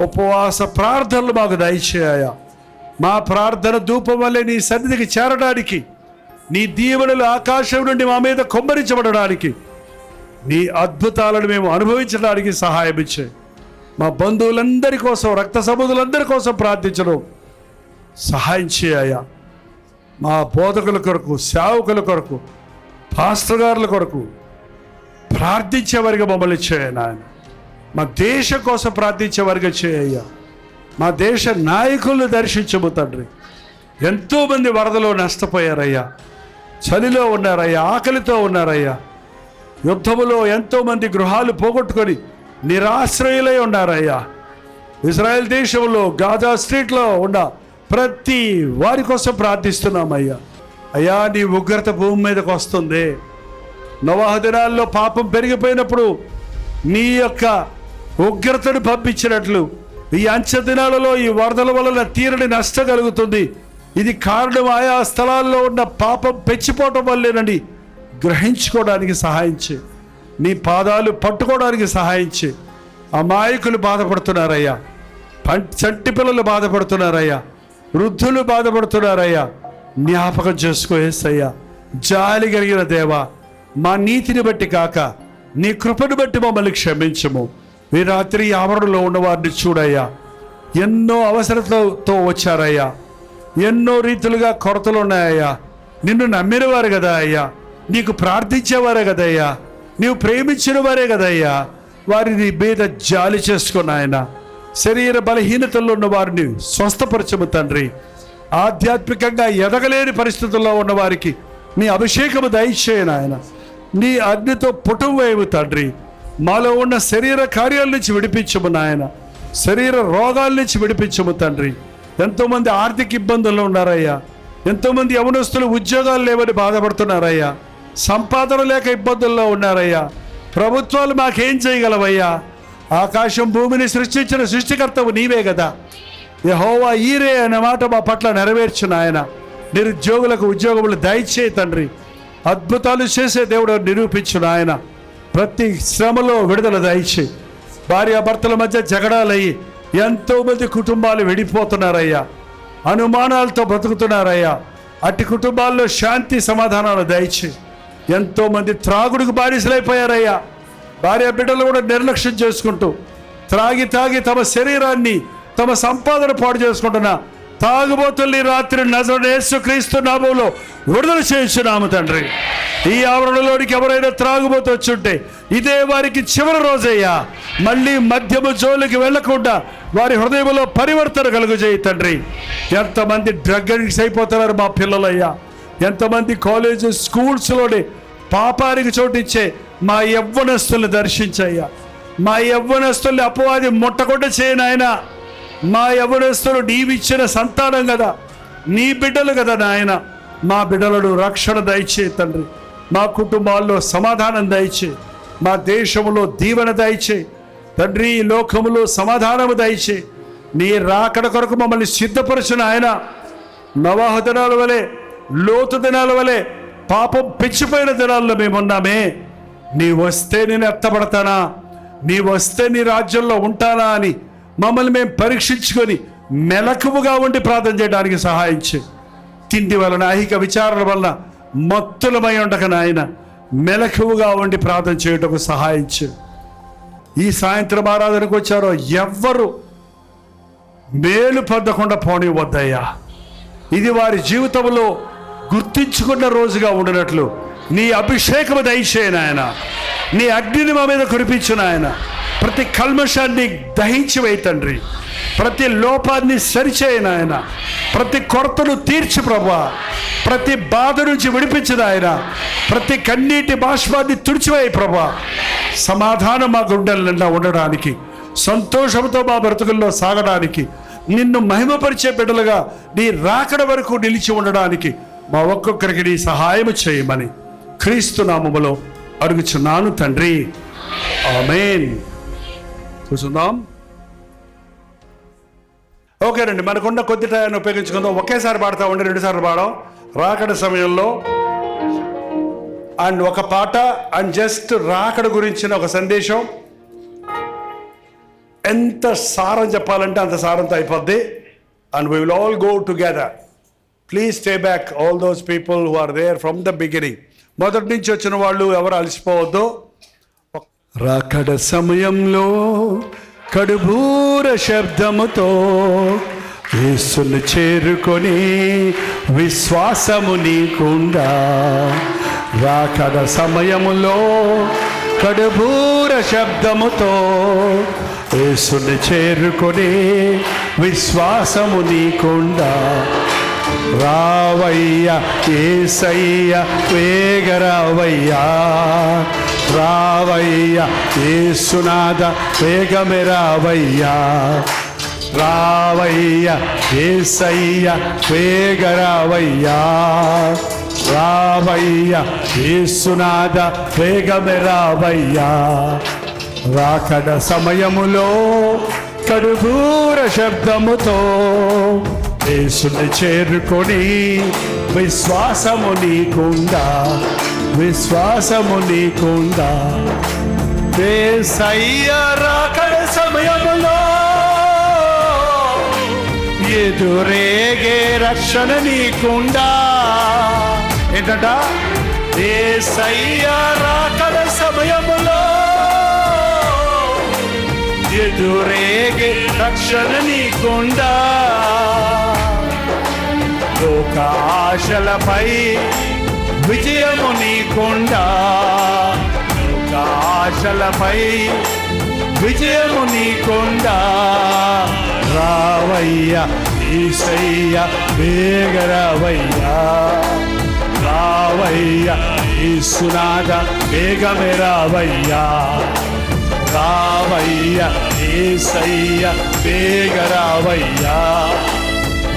ఉపవాస ప్రార్థనలు మాకు దయచేయ్యా. మా ప్రార్థన ధూపం వల్లే నీ సన్నిధికి చేరడానికి, నీ దీవెనలు ఆకాశం నుండి మా మీద కుమ్మరించబడడానికి, నీ అద్భుతాలను మేము అనుభవించడానికి సహాయం ఇచ్చే. మా బంధువులందరి కోసం, రక్త సంబంధులందరి కోసం ప్రార్థించడం సహాయం చేయ్యా. మా బోధకుల కొరకు, సేవకుల కొరకు, పాస్టర్ గారుల కొరకు ప్రార్థించేవారిగా మమ్మల్ని చేయను ఆయన. మా దేశం కోసం ప్రార్థించేవారిగా చేయ్యా. మా దేశ నాయకులను దర్శించము తండ్రి. ఎంతోమంది వరదలో నష్టపోయారయ్యా, చలిలో ఉన్నారయ్యా, ఆకలితో ఉన్నారయ్యా. యుద్ధములో ఎంతోమంది గృహాలు పోగొట్టుకొని నిరాశ్రయులై ఉన్నారయ్యా. ఇజ్రాయెల్ దేశంలో గాజా స్ట్రీట్లో ఉన్న ప్రతి వారి కోసం ప్రార్థిస్తున్నామయ్యా. అయ్యా నీ ఉగ్రత భూమి మీదకి వస్తుంది. నోవహు దినాల్లో పాపం పెరిగిపోయినప్పుడు నీ యొక్క ఉగ్రతను పంపించినట్లు ఈ అంచె దినాలలో ఈ వరదల వలన తీరని నష్టం కలుగుతుంది. ఇది కారణం ఆయా స్థలాల్లో ఉన్న పాపం పెంచిపోవటం వల్లేనని గ్రహించుకోవడానికి సహాయం చేయి. నీ పాదాలు పట్టుకోవడానికి సహాయం చేయి. అమాయకులు బాధపడుతున్నారయ్యా, చంటి పిల్లలు బాధపడుతున్నారయ్యా, వృద్ధులు బాధపడుతున్నారయ్యా, జ్ఞాపకం చేసుకో యేసయ్యా. జాలి కలిగిన దేవా, మా నీతిని బట్టి కాక నీ కృపను బట్టి మమ్మల్ని క్షమించము. ఈ రాత్రి ఆవరణలో ఉన్నవారిని చూడయ్యా, ఎన్నో అవసరతలతో వచ్చారయ్యా, ఎన్నో రీతులుగా కొరతలు ఉన్నాయ్యా. నిన్ను నమ్మిన వారు కదా అయ్యా, నీకు ప్రార్థించేవారే కదయ్యా, నీవు ప్రేమించిన వారే కదయ్యా. వారిని మీద జాలి చేసుకున్న ఆయన, శరీర బలహీనతల్లో ఉన్న వారిని స్వస్థపరచము తండ్రి. ఆధ్యాత్మికంగా ఎదగలేని పరిస్థితుల్లో ఉన్న వారికి నీ అభిషేకము దయచేయను ఆయన. నీ అగ్నితో పుటం వేయము తండ్రి. మాలో ఉన్న శరీర కార్యాల నుంచి విడిపించము నాయన, శరీర రోగాల నుంచి విడిపించము తండ్రి. ఎంతోమంది ఆర్థిక ఇబ్బందుల్లో ఉన్నారయ్యా, ఎంతోమంది యవనస్తులు ఉద్యోగాలు లేవని బాధపడుతున్నారయ్యా, సంపాదన లేక ఇబ్బందుల్లో ఉన్నారయ్యా. ప్రభుత్వాలు మాకేం చేయగలవయ్యా? ఆకాశం భూమిని సృష్టించిన సృష్టికర్తవు నీవే కదా. యెహోవా ఈరే అనే మాట మా పట్ల నెరవేర్చును ఆయన. నిరుద్యోగులకు ఉద్యోగములు దయచేయి తండ్రి. అద్భుతాలు చేసే దేవుడు నిరూపించును ఆయన. ప్రతి శ్రమలో విడుదల దయచేయి. భార్యాభర్తల మధ్య జగడాలయ్యి ఎంతోమంది కుటుంబాలు విడిపోతున్నారయ్యా, అనుమానాలతో బ్రతుకుతున్నారయ్యా. అట్టి కుటుంబాల్లో శాంతి సమాధానాలు దయచేయి. ఎంతోమంది త్రాగుడికి బానిసలైపోయారయ్యా. భార్య బిడ్డలు కూడా నిర్లక్ష్యం చేసుకుంటూ త్రాగి తమ శరీరాన్ని, తమ సంపాదన పాడు చేసుకుంటున్న తాగుబోతుల్ని రాత్రి నజరేయుడైన యేసుక్రీస్తు నామములో విడుదల చేయించున్నాము తండ్రి. ఈ ఆవరణలోనికి ఎవరైనా త్రాగుబోతు వచ్చుంటే ఇదే వారికి చివరి రోజయ్యా. మళ్ళీ మద్యము జోలికి వెళ్లకుండా వారి హృదయంలో పరివర్తన కలుగజేయి తండ్రి. ఎంతమంది డ్రగ్ అడిక్ట్స్ అయిపోతున్నారు మా పిల్లలయ్యా. ఎంతమంది కాలేజ్ స్కూల్స్లోనే పాపానికి చోటిచ్చే మా యవ్వనస్తుల్ని దర్శించయ్యా. మా యవ్వనస్తుల్ని అపవాది ముట్టకుండా చేయను ఆయన. మా యవ్వనస్తులు నీవిచ్చిన సంతానం కదా, నీ బిడ్డలు కదా నాయన. మా బిడ్డలను రక్షణ దయచే తండ్రి. మా కుటుంబాల్లో సమాధానం దయచే, మా దేశంలో దీవెన దయచే తండ్రి. ఈ లోకములో సమాధానము దయచే. నీ రాకడ కొరకు మమ్మల్ని సిద్ధపరచున ఆయన. నవాహు దినాల వలె, లోతు దినాల వలె పాపం పెంచిపోయిన దినాల్లో మేమున్నామే. నీ వస్తే నేను ఎత్తబడతానా, నీ వస్తే నీ రాజ్యంలో ఉంటానా అని మమ్మల్ని మేము పరీక్షించుకొని మెలకువగా ఉండి ప్రార్థన చేయడానికి సహాయం చేయి. తిండి వలన, ఐహిక విచారణ వలన మత్తులమై ఉండక నాయన మెలకువగా ఉండి ప్రార్థన చేయటకు సహాయం చేయి. ఈ సాయంత్రం ఆరాధనకు వచ్చారో ఎవ్వరు మేలు పొందకుండా పోనివద్దయ్యా. ఇది వారి జీవితంలో గుర్తించుకున్న రోజుగా ఉండినట్లు నీ అభిషేకము దయచేయను ఆయన. నీ అగ్నిని మా మీద కురిపించును ఆయన. ప్రతి కల్మషాన్ని దహించివేయి తండ్రి. ప్రతి లోపాన్ని సరిచేయను ఆయన. ప్రతి కొరతను తీర్చి ప్రభా. ప్రతి బాధ నుంచి విడిపించదు ఆయన. ప్రతి కన్నీటి బాష్పాన్ని తుడిచివేయి ప్రభా. సమాధానం మా గుండెల నిండా ఉండడానికి, సంతోషంతో మా బ్రతుకుల్లో సాగడానికి, నిన్ను మహిమపరిచే బిడ్డలుగా నీ రాకడ వరకు నిలిచి ఉండడానికి మా ఒక్కొక్కరికి నీ సహాయం చేయమని క్రీస్తు నామములో అడుగుచున్నాను తండ్రి. ఆమేన్. కూర్చుందాం. ఓకేనండి, మనకున్న కొద్ది టైంని ఉపయోగించుకుందాం. ఒకేసారి పాడతా ఉండి 2 సార్లు పాడాం రాకడ సమయంలో. అండ్ ఒక పాట అండ్ జస్ట్ రాకడ గురించిన ఒక సందేశం. ఎంత సారం చెప్పాలంటే అంత సారంతో అయిపోద్ది. And we will all go together. Please stay back, all those people who are there from the beginning. మొదటి నుంచి వచ్చిన వాళ్ళు ఎవరు అలసిపోవద్దు. రాకడ సమయంలో కడుబూర శబ్దముతో యేసును చేరుకొని విశ్వాసము నీకుందా. రాకడ సమయములో కడుబూర శబ్దముతో యేసును చేరుకొని విశ్వాసము నీకుందా. రావయ్యా యేసయ్య వేగరావయ్యా. రావయ్యా యేసునాథ వేగమే రావయ్యా. రావయ్యా యేసయ్య వేగరావయ్యా. రావయ్యా యేసునాథ వేగమే రావయ్యా. రాకడ సమయములో కడుబూర శబ్దముతో యేసుని చేరుకొని విశ్వాసము నీకుందా. విశ్వాసము నీకుందా. యేసయ్య రాకడ సమయములో ఎదురేగే రక్షణ నీకుందా. ఏంటంట? యేసయ్య రాకడ సమయములో ఎదురేగే రక్షణ నీకుందా. లోక ఆశలపై విజయము నీకుందా. లోక ఆశలపై విజయము నీకుందా. రావయ్యా యేసయ్య వేగరావయ్యా. రావయ్యా యేసునాథ వేగమే రావయ్యా. రావయ్యా యేసయ్య వేగరావయ్యా.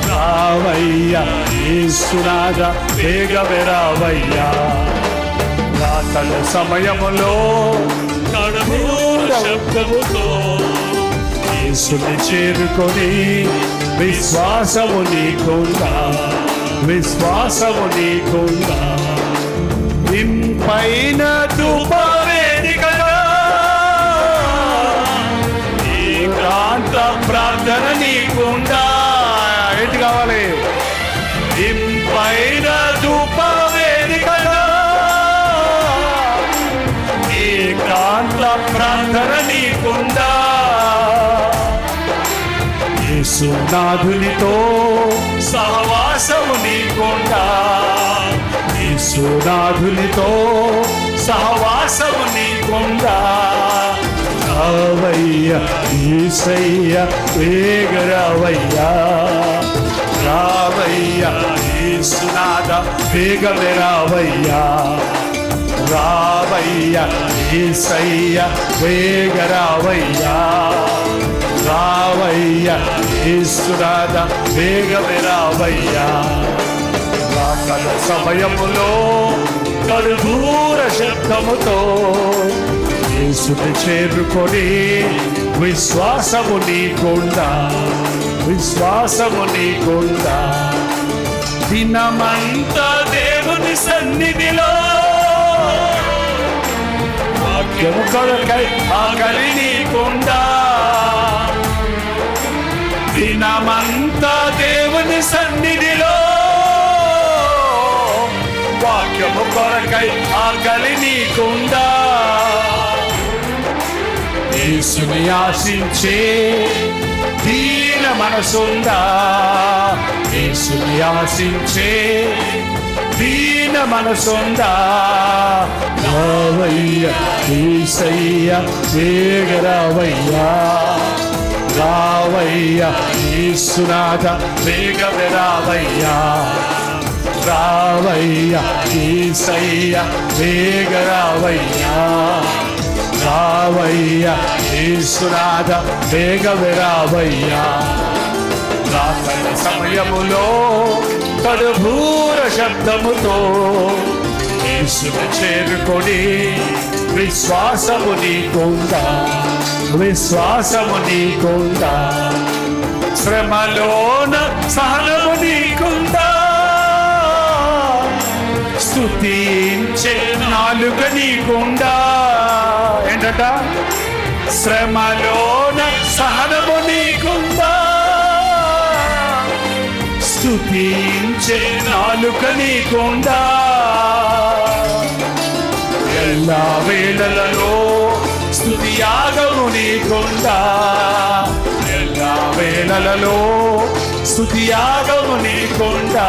రావయ్యా యేసునాథ వేగమే రావయ్యా. రాకడ సమయములో కడుపుల శబ్దముతో యేసుని చేరుకొని విశ్వాసము నీకుందా. విశ్వాసము నీకుందా. ఇంపైన ధూపవేదికలో ఏకాంత ప్రార్థన నీకుందా. ఏంటి కావాలి? ఇంపైన ధూపవేదికలో ఏకాంత ప్రార్థన నీకుందా. యేసునాథునితో సహవాసము నీకుందా. యేసునాథునితో సహవాసము నీకుందా. రావయ్యా యేసయ్య వేగరావయ్యా. రావయ్యా యేసునాథ వేగమే రావయ్యా. రావయ్యా యేసయ్య వేగరావయ్యా. రావయ్యా యేసునాథ వేగమే రావయ్యా. రాకడ సమయములో కడుపుల శబ్దముతో యేసుని చేరుకొని విశ్వాసము నీకుందా. విశ్వాసము నీకుందా. దినమంతా దేవుని సన్నిధిలో వాక్యము కొరకై ఆకలి నీకుందా. దినమంతా దేవుని సన్నిధిలో వాక్యము కొరకై ఆకలి నీకుందా. యేసుని ఆశించే దీన మనసుందా. యేసుని ఆశించే దీన మనసుందా. రావయ్యా యేసయ్య వేగరావయ్యా. రావయ్యా యేసునాథ వేగమే రావయ్యా. రావయ్యా యేసయ్య వేగరావయ్యా. రావయ్యా యేసునాథ వేగమే రావయ్యా. రాకడ సమయములో కడుపుల శబ్దముతో యేసుని చేరుకొని విశ్వాసము నీకుందా. విశ్వాసము నీకుందా. శ్రమలోన సహనము నీకుందా. స్తుతించే నాలుక నీకుందా. ఏంటట? శ్రమలోన సహనము నీకుందా. స్తుతించే నాలుక నీకుందా. ఎల్లా వేళలలో స్తుతి యాగము నీకుందా. ఎల్లా వేళలలో స్తుతి యాగము నీకుందా.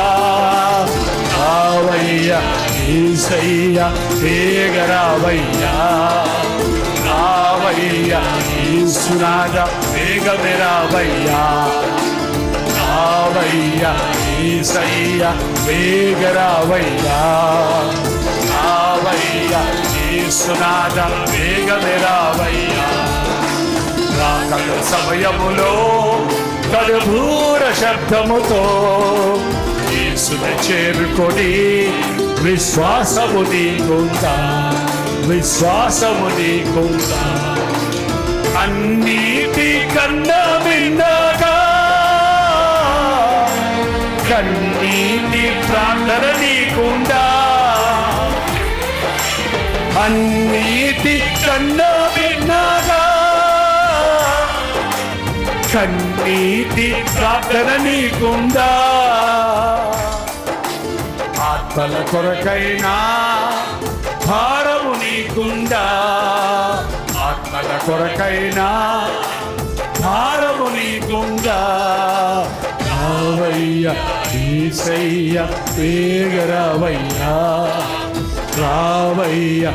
రావయ్యా యేసయ్య వేగరావయ్యా. రావయ్యా యేసునాథ వేగమే రావయ్యా. రావయ్యా యేసయ్య వేగరావయ్యా. రావయ్యా యేసునాథ వేగమే రావయ్యా. రాకడ సమయములో కడుపుల శబ్దముతో యేసుని చేరుకొని విశ్వాసము నీకుందా. విశ్వాసము నీకుందా. అన్నిటి కన్నా భిన్నగా కన్నీటి ప్రార్థన నీకుందా. అన్నిటి కన్నా భిన్నగా కన్నీటి ప్రార్థన నీకుందా? ఆత్మల కొరకైనా భారము నీకుందా? ఆత్మల కొరకైనా భారము నీకుందా? రావయ్య యేసయ్య వేగరావయ్యా, రావయ్య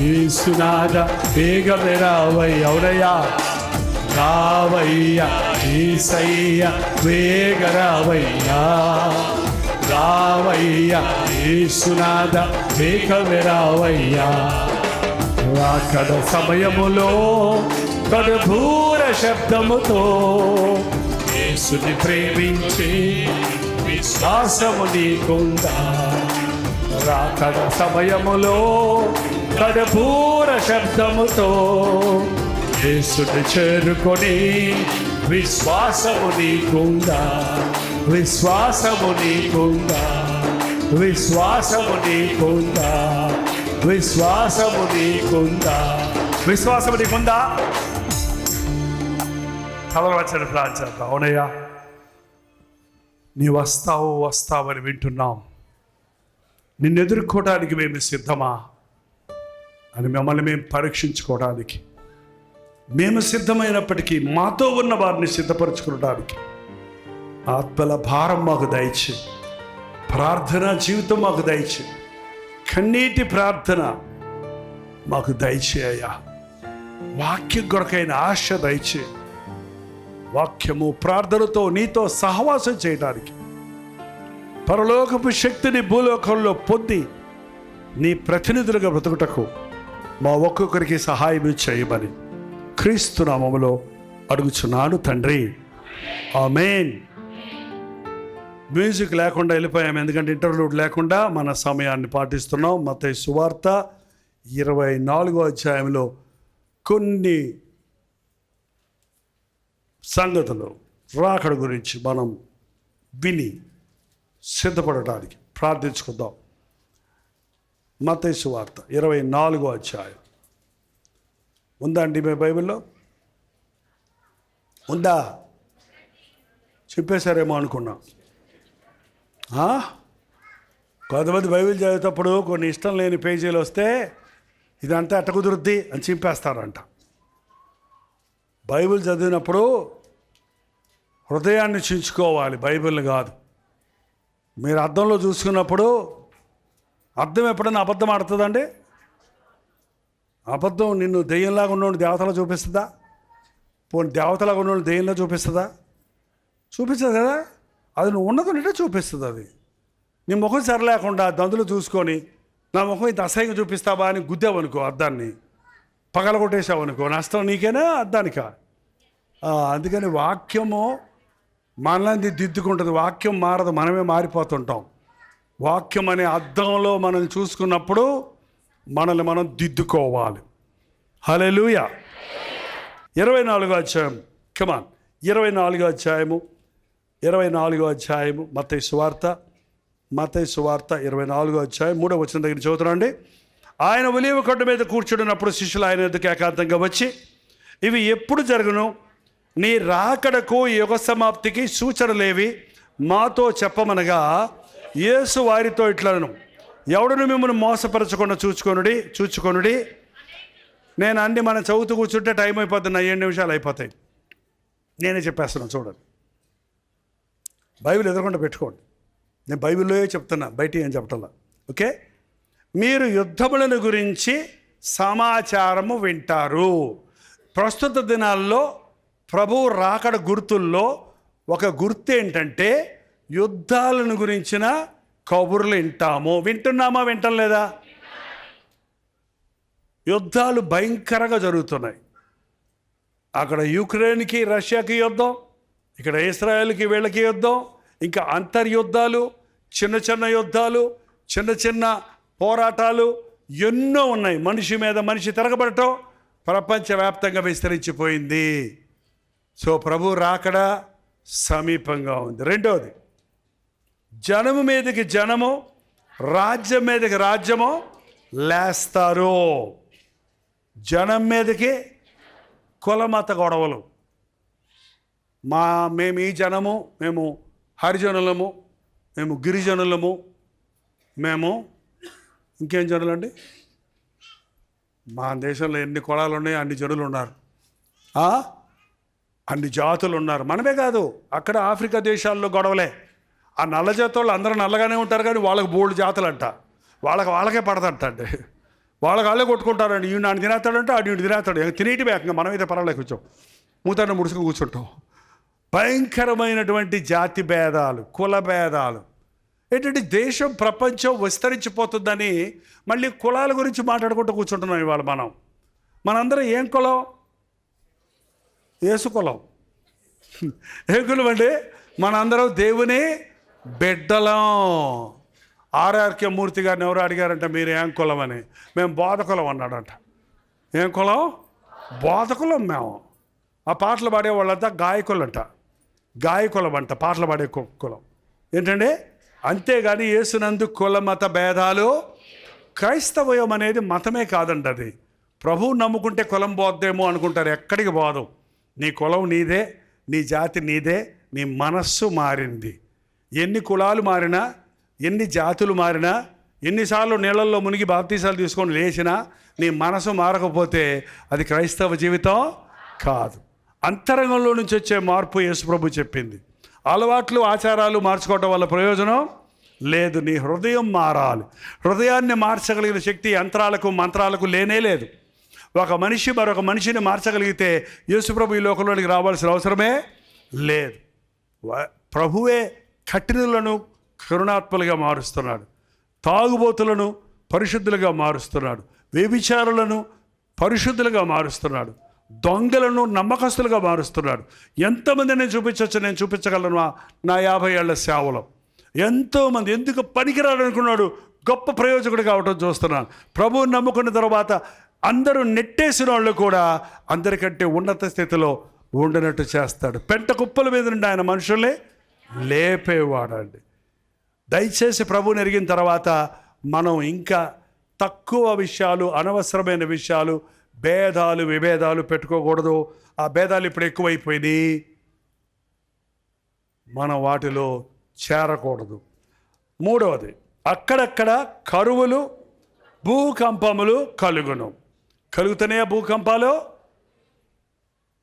యేసునాథ వేగమే రావయ్య. అవునయ్యా, రావయ్య యేసయ్య వేగరావయ్యా, రావయ్య యేసునాథ వేగమే రావయ్యా. రాకడ సమయములో కడుభూర శబ్దముతో యేసుని ప్రేమించే విశ్వాసము నీకుందా? రాకడ సమయములో కడుభూర శబ్దముతో యేసుని చేరుకొని విశ్వాసము నీకుందా? విశ్వాసము నీకుందా? విశ్వాసము నీకుందా? విశ్వాసము నీకుందా? విశ్వాసము నీకుందా? కలలు వచ్చిన ప్రాంతం. అవునయ్యా, నీ వస్తావని వింటున్నాం. నిన్ను ఎదుర్కోవడానికి మేము సిద్ధమా అని మిమ్మల్ని మేము పరీక్షించుకోవడానికి మేము సిద్ధమైనప్పటికీ మాతో ఉన్న వారిని సిద్ధపరచుకోవడానికి ఆత్మల భారం మాకు దయచి, ప్రార్థన జీవితం మాకు దయచి, కన్నీటి ప్రార్థన మాకు దయచేయ్యా. వాక్యం కొరకైన ఆశ దయచే. వాక్యము ప్రార్థనతో నీతో సహవాసం చేయడానికి, పరలోకపు శక్తిని భూలోకంలో పొంది నీ ప్రతినిధులుగా బ్రతుకుటకు మా ఒక్కొక్కరికి సహాయం చేయమని క్రీస్తు నామములో అడుగుచున్నాను తండ్రి, ఆమేన్. మ్యూజిక్ లేకుండా వెళ్ళిపోయాం, ఎందుకంటే ఇంటర్వ్యూడ్ లేకుండా మన సమయాన్ని పాటిస్తున్నాం. మత్తయి సువార్త 24వ అధ్యాయంలో కొన్ని సంగతులు రాకడ గురించి మనం విని సిద్ధపడటానికి ప్రార్థించుకుందాం. మత్తయి సువార్త 24వ అధ్యాయం ఉందా అండి మీ బైబిల్లో? ఉందా? చెప్పేశారేమో అనుకున్నా. కొంతమంది బైబిల్ చదివేటప్పుడు కొన్ని ఇష్టం లేని పేజీలు వస్తే ఇదంతా ఎట్ట కుదురుద్ది అని చింపేస్తారంట. బైబిల్ చదివినప్పుడు హృదయాన్ని చించుకోవాలి, బైబిల్ కాదు. మీరు అద్దంలో చూసుకున్నప్పుడు అర్థం ఎప్పుడైనా అబద్ధం ఆడుతుందండి? అబద్ధం నిన్ను దెయ్యంలాగా ఉన్నోడు దేవతలా చూపిస్తుందా? పోనీ దేవతలాగా ఉన్నోడు దెయ్యంలా చూపిస్తుందా? చూపించదు కదా. అది నువ్వు ఉన్నదంటే చూపిస్తుంది. అది నీ ముఖం సరిలేకుండా దందులు చూసుకొని నా ముఖం ఇంత అసహ్యంగా చూపిస్తావా అని గుద్దావనుకో, అద్దాన్ని పగలగొట్టేసావనుకో, నష్టం నీకేనా అద్దానికా? అందుకని వాక్యము మనల్ని దిద్దుకుంటుంది. వాక్యం మారదు, మనమే మారిపోతుంటాం. వాక్యం అనే అద్దంలో మనం చూసుకున్నప్పుడు మనల్ని మనం దిద్దుకోవాలి. హల్లెలూయా. 24వ అధ్యాయం, కమాన్, 24వ అధ్యాయము, 24వ అధ్యాయము మత్తయి సువార్త 24వ అధ్యాయం 3వ వచనం దగ్గర చదువుతున్నాండి. ఆయన ఒలీవ కొండ మీద కూర్చున్నప్పుడు శిష్యులు ఆయన ఎదుకు ఏకాంతంగా వచ్చి, ఇవి ఎప్పుడు జరుగును? నీ రాకడకు యుగ సమాప్తికి సూచనలేవి మాతో చెప్పమనగా, యేసు వారితో ఇట్లను, ఎవడును మిమ్మల్ని మోసపరచకుండా చూచుకొనుడి. నేను అన్ని మనం చదువుతూ కూర్చుంటే టైం అయిపోతుంది, 7 నిమిషాలు అయిపోతాయి. నేనే చెప్పేస్తున్నాను, చూడండి. బైబిల్ ఎదురుకుండా పెట్టుకోండి. నేను బైబిల్లో చెప్తున్నా, బయట ఏం చెప్పటంలా. ఓకే, మీరు యుద్ధములను గురించి సమాచారము వింటారు. ప్రస్తుత దినాల్లో ప్రభువు రాకడ గుర్తుల్లో ఒక గుర్తు ఏంటంటే యుద్ధాలను గురించిన కబుర్లు వింటున్నామా? వింటం లేదా? యుద్ధాలు భయంకరంగా జరుగుతున్నాయి. అక్కడ యుక్రెయిన్కి రష్యాకి యుద్ధం, ఇక్కడ ఇస్రాయేల్కి వీళ్ళకి యుద్ధం, ఇంకా అంతర్యుద్ధాలు, చిన్న చిన్న యుద్ధాలు, చిన్న చిన్న పోరాటాలు ఎన్నో ఉన్నాయి. మనిషి మీద మనిషి తిరగబడటం ప్రపంచవ్యాప్తంగా విస్తరించిపోయింది. సో ప్రభు రాకడ సమీపంగా ఉంది. రెండవది, జనము మీదకి జనము, రాజ్యం మీదకి రాజ్యము లేస్తారు. జనం మీదకి కులమత గొడవలు, మేము ఈ జనము, మేము హరిజనులము, మేము గిరిజనులము, మేము ఇంకేం జనులండి, మా దేశంలో ఎన్ని కులాలు ఉన్నాయో అన్ని జనులు ఉన్నారు, అన్ని జాతులు ఉన్నారు. మనమే కాదు, అక్కడ ఆఫ్రికా దేశాల్లో గొడవలే. ఆ నల్ల జాతి వాళ్ళు అందరూ నల్లగానే ఉంటారు, కానీ వాళ్ళకి బోల్డ్ జాతులు అంట, వాళ్ళకే పడదంట అండి. వాళ్ళే కొట్టుకుంటారండి. ఈయన నాన్న తినేస్తాడంటే ఆడు ఈయన తినేస్తాడు. తినేటి వేకంగా మనమైతే పర్వాలేదు, కూర్చోం మూతాన్ని ముడుచుకు కూర్చుంటాం. భయంకరమైనటువంటి జాతి భేదాలు, కుల భేదాలు. ఏంటంటే దేశం, ప్రపంచం విస్తరించిపోతుందని మళ్ళీ కులాల గురించి మాట్లాడుకుంటూ కూర్చుంటున్నాం ఇవాళ. మనందరం ఏం కులం? యేసు కులం. ఏం కులం అండి? మనందరం దేవుని బిడ్డలం. ఆర్ఆర్కే మూర్తి గారిని ఎవరు అడిగారంట, మీరు ఏం కులం అని. మేము బోధకులం అన్నాడంట. ఏం కులం? బోధకులం మేము. ఆ పాటలు పాడే వాళ్ళంతా గాయకులంట, గాయకులం అంట, పాటలు పాడే కులం. ఏంటండి? అంతేగాని యేసునందు కుల మత భేదాలు. క్రైస్తవయం అనేది మతమే కాదండి, అది ప్రభువు నమ్ముకుంటే కులం పోద్దేమో అనుకుంటారు. ఎక్కడికి పోదు. నీ కులం నీదే, నీ జాతి నీదే, నీ మనస్సు మారింది. ఎన్ని కులాలు మారినా, ఎన్ని జాతులు మారినా, ఎన్నిసార్లు నీళ్ళల్లో మునిగి బాప్తీసాలు తీసుకొని లేచినా నీ మనసు మారకపోతే అది క్రైస్తవ జీవితం కాదు. అంతరంగంలో నుంచి వచ్చే మార్పు యేసుప్రభు చెప్పింది. అలవాట్లు, ఆచారాలు మార్చుకోవటం వల్ల ప్రయోజనం లేదు. నీ హృదయం మారాలి. హృదయాన్ని మార్చగలిగిన శక్తి యంత్రాలకు, మంత్రాలకు లేనే లేదు. ఒక మనిషి మరొక మనిషిని మార్చగలిగితే యేసుప్రభు ఈ లోకంలోనికి రావాల్సిన అవసరమే లేదు. ప్రభువే కఠినులను కరుణాత్మలుగా మారుస్తున్నాడు, తాగుబోతులను పరిశుద్ధులుగా మారుస్తున్నాడు, వ్యభిచారులను పరిశుద్ధులుగా మారుస్తున్నాడు, దొంగలను నమ్మకస్తులుగా మారుస్తున్నాడు. ఎంతమంది నేను చూపించవచ్చు? నేను చూపించగలను నా 50 ఏళ్ల సేవలో. ఎంతోమంది ఎందుకు పనికిరాడనుకున్నాడు గొప్ప ప్రయోజకుడు కావటం చూస్తున్నాను. ప్రభువుని నమ్ముకున్న తర్వాత అందరూ నెట్టేసిన వాళ్ళు కూడా అందరికంటే ఉన్నత స్థితిలో ఉండినట్టు చేస్తాడు. పెంట కుప్పల మీద నుండి ఆయన మనుషుల్ని లేపేవాడండి. దయచేసి ప్రభువుని ఎరిగిన తర్వాత మనం ఇంకా తక్కువ విషయాలు, అనవసరమైన విషయాలు, భేదాలు, విభేదాలు పెట్టుకోకూడదు. ఆ భేదాలు ఇప్పుడు ఎక్కువైపోయినాయి, మనం వాటిలో చేరకూడదు. మూడవది, అక్కడక్కడ కరువులు, భూకంపములు కలుగును. కలుగుతున్నాయా భూకంపాలు?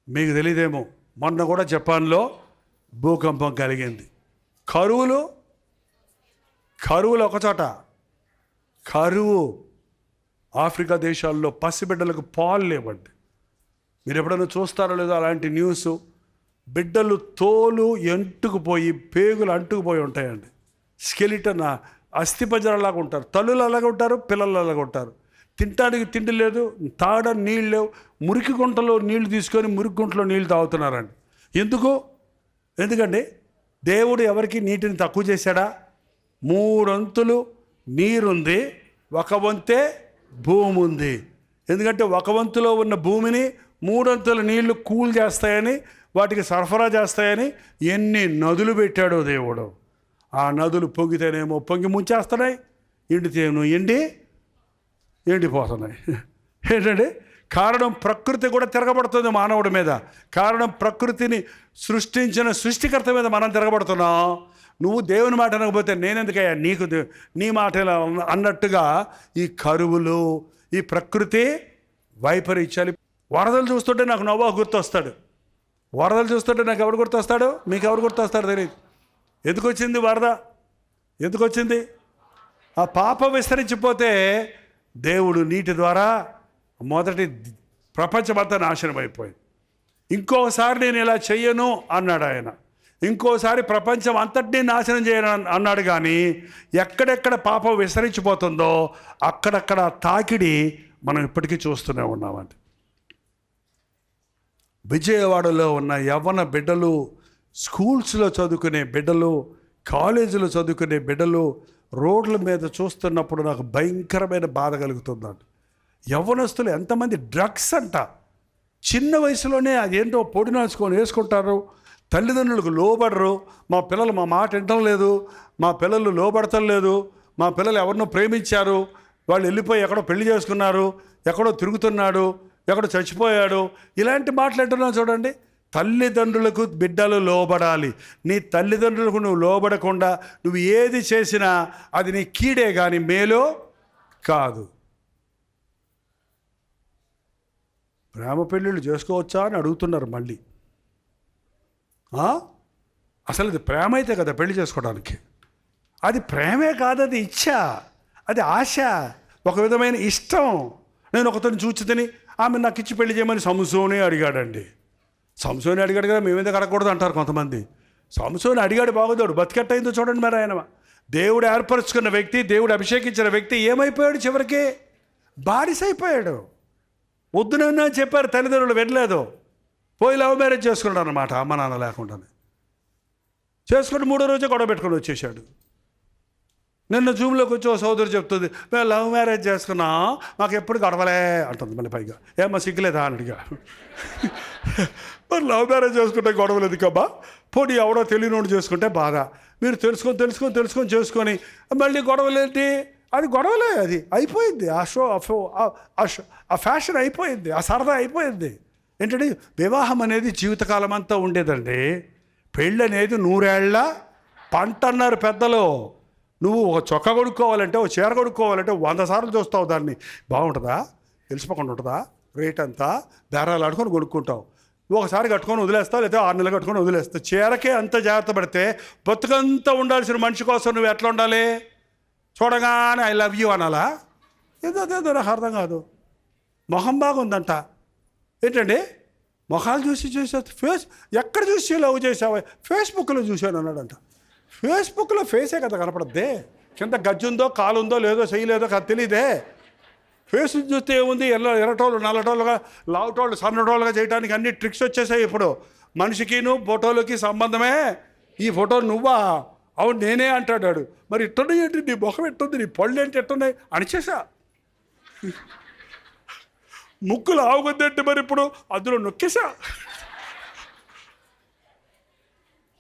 మీకు తెలియదేమో, మొన్న కూడా జపాన్లో భూకంపం కలిగింది. కరువులు ఒకచోట, కరువు. ఆఫ్రికా దేశాల్లో పసిబిడ్డలకు పాలు లేవండి. మీరు ఎప్పుడైనా చూస్తారో లేదో అలాంటి న్యూస్. బిడ్డలు తోలు ఎంటుకుపోయి, పేగులు అంటుకుపోయి ఉంటాయండి. స్కెలిటన్, అస్థిపంజరంలాగా ఉంటారు. తల్లులు అలాగే ఉంటారు, పిల్లలు అలాగే ఉంటారు. తినడానికి తిండి లేదు, తాగడానికి నీళ్ళు లేవు. మురికి గుంటలో నీళ్లు తీసుకొని మురికి గుంటలో నీళ్ళు తాగుతున్నారండి. ఎందుకండి దేవుడు ఎవరికి నీటిని తక్కువ చేశాడా? 3 వంతులు నీరుంది, 1 వంతే భూమి ఉంది. ఎందుకంటే 1 వంతులో ఉన్న భూమిని 3 వంతుల నీళ్లు కూల్ చేస్తాయని, వాటికి సరఫరా చేస్తాయని ఎన్ని నదులు పెట్టాడో దేవుడు. ఆ నదులు పొంగితేనేమో పొంగి ముంచేస్తున్నాయి, ఎండితేను ఎండిపోతున్నాయి. ఏంటంటే కారణం ప్రకృతి కూడా తిరగబడుతుంది మానవుడి మీద. కారణం ప్రకృతిని సృష్టించిన సృష్టికర్త మీద మనం తిరగబడుతున్నాం. నువ్వు దేవుని మాట అనకపోతే నేనెందుకయ్యా నీకు నీ మాట అన్నట్టుగా ఈ కరువులు, ఈ ప్రకృతి వైపరీత్యాలు. వరదలు చూస్తుంటే నాకు నోవాహు గుర్తొస్తాడు. వరదలు చూస్తుంటే నాకు ఎవరు గుర్తొస్తాడు? మీకు ఎవరు గుర్తొస్తాడు తెలియదు. ఎందుకు వచ్చింది వరద? ఎందుకు వచ్చింది? ఆ పాపం విస్తరించిపోతే దేవుడు నీటి ద్వారా మొదటి ప్రపంచమంతా నాశనం అయిపోయింది. ఇంకోసారి నేను ఇలా చెయ్యను అన్నాడు ఆయన. ఇంకోసారి ప్రపంచం అంతటినీ నాశనం చేయను అన్నాడు. కానీ ఎక్కడెక్కడ పాపం విస్తరించిపోతుందో అక్కడక్కడ తాకిడి మనం ఇప్పటికీ చూస్తూనే ఉన్నామండి. విజయవాడలో ఉన్న యవ్వన బిడ్డలు, స్కూల్స్లో చదువుకునే బిడ్డలు, కాలేజీలో చదువుకునే బిడ్డలు రోడ్ల మీద చూస్తున్నప్పుడు నాకు భయంకరమైన బాధ కలుగుతుందండి. యవ్వనస్తులు ఎంతమంది డ్రగ్స్ అంట, చిన్న వయసులోనే అదేంటో పొడి నాచుకొని వేసుకుంటారు. తల్లిదండ్రులకు లోబడరు. మా పిల్లలు మా మాట వినటం లేదు, మా పిల్లలు లోబడటం లేదు, మా పిల్లలు ఎవరినో ప్రేమించారు, వాళ్ళు వెళ్ళిపోయి ఎక్కడో పెళ్లి చేసుకున్నారు, ఎక్కడో తిరుగుతున్నాడు, ఎక్కడో చచ్చిపోయాడు, ఇలాంటి మాట్లాడుతున్నాం చూడండి. తల్లిదండ్రులకు బిడ్డలు లోబడాలి. నీ తల్లిదండ్రులకు నువ్వు లోబడకుండా నువ్వు ఏది చేసినా అది నీ కీడే కానీ మేలో కాదు. ప్రేమ పెళ్ళిళ్ళు చేసుకోవచ్చా అని అడుగుతున్నారు మళ్ళీ. అసలు అది ప్రేమ అయితే కదా పెళ్లి చేసుకోవడానికి. అది ప్రేమే కాదు, అది ఇచ్చ, అది ఆశ, ఒక విధమైన ఇష్టం. నేను ఒకతను చూచితని ఆమె నాకు ఇచ్చి పెళ్లి చేయమని సంసోనే అడిగాడండి. సంసోని అడిగాడు కదా, మేమేదో అడగకూడదు అంటారు కొంతమంది. సంసోని అడిగాడు, బాగుదోడు బతికెట్టయిందో చూడండి. మరి ఆయన దేవుడు ఏర్పరచుకున్న వ్యక్తి, దేవుడు అభిషేకించిన వ్యక్తి ఏమైపోయాడు? చివరికి బానిసైపోయాడు. వద్దునన్నా చెప్పారు తల్లిదండ్రులు, వెళ్ళలేదు. పోయి లవ్ మ్యారేజ్ చేసుకున్నాడు అన్నమాట, అమ్మ నాన్న లేకుండానే. చేసుకుని 3వ రోజే గొడవ పెట్టుకొని వచ్చేసాడు. నిన్న జూమ్లోకి వచ్చి ఓ సోదరు చెప్తుంది, మేము లవ్ మ్యారేజ్ చేసుకున్నాం, మాకు ఎప్పుడు గొడవలే అంటుంది. మళ్ళీ పైగా ఏమ్మా సిగ్గులేదా అని అడిగా. మరి లవ్ మ్యారేజ్ చేసుకుంటే గొడవలేదు కబ్బా, పోనీ ఎవడో తెలియనోడు చేసుకుంటే బాధ. మీరు తెలుసుకొని చేసుకొని మళ్ళీ గొడవలేంటి? అది గొడవలే, అది అయిపోయింది. ఆ షో ఆ ఫ్యాషన్ అయిపోయింది, ఆ సరదా అయిపోయింది. ఏంటంటే వివాహం అనేది జీవితకాలం అంతా ఉండేదండి. పెళ్ళి అనేది 100 ఏళ్ల పంట అన్నారు పెద్దలు. నువ్వు ఒక చొక్కా కొనుక్కోవాలంటే, ఒక చీర కొనుక్కోవాలంటే 100 సార్లు చూస్తావు. దాన్ని బాగుంటుందా, తెలిసిపోకుండా ఉంటుందా, రేట్ అంతా బేరాలు ఆడుకొని కొనుక్కుంటావు. ఒకసారి కట్టుకొని వదిలేస్తావు, లేదా 6 నెలలు కట్టుకొని వదిలేస్తావు. చీరకే అంత జాగ్రత్త పడితే బతుకంతా ఉండాల్సిన మనిషి కోసం నువ్వు ఎట్లా ఉండాలి? చూడగానే ఐ లవ్ యూ అనాలా? ఏదో నాకు అర్థం కాదు. మొహం బాగుందంట. ఏంటండి మొహాలు చూసి ఎక్కడ చూసి లవ్ చేసావా? ఫేస్బుక్లో చూశాను అన్నాడంట. ఫేస్బుక్లో ఫేసే కదా కనపడద్దే, కింద గజ్జుందో కాలుందో లేదో చేయలేదో కదా తెలియదే. ఫేస్ చూస్తే ఏముంది? ఎర్రటోళ్ళు నల్లటోళ్ళుగా, లావుటోళ్ళు సన్నటోళ్ళుగా చేయడానికి అన్ని ట్రిక్స్ వచ్చేసాయి ఇప్పుడు. మనిషికిను ఫోటోలకి సంబంధమే. ఈ ఫోటో నువ్వా? అవును నేనే అంటాడు. మరి ఇట్టున్నాయి ఏంటి, నీ ముఖం ఎట్టుంది, నీ పళ్ళు ఏంటి ఎట్టున్నాయి అనిచేసా. ముక్కులు ఆవుగొద్దంటే మరి ఇప్పుడు అందులో నొక్కేసా.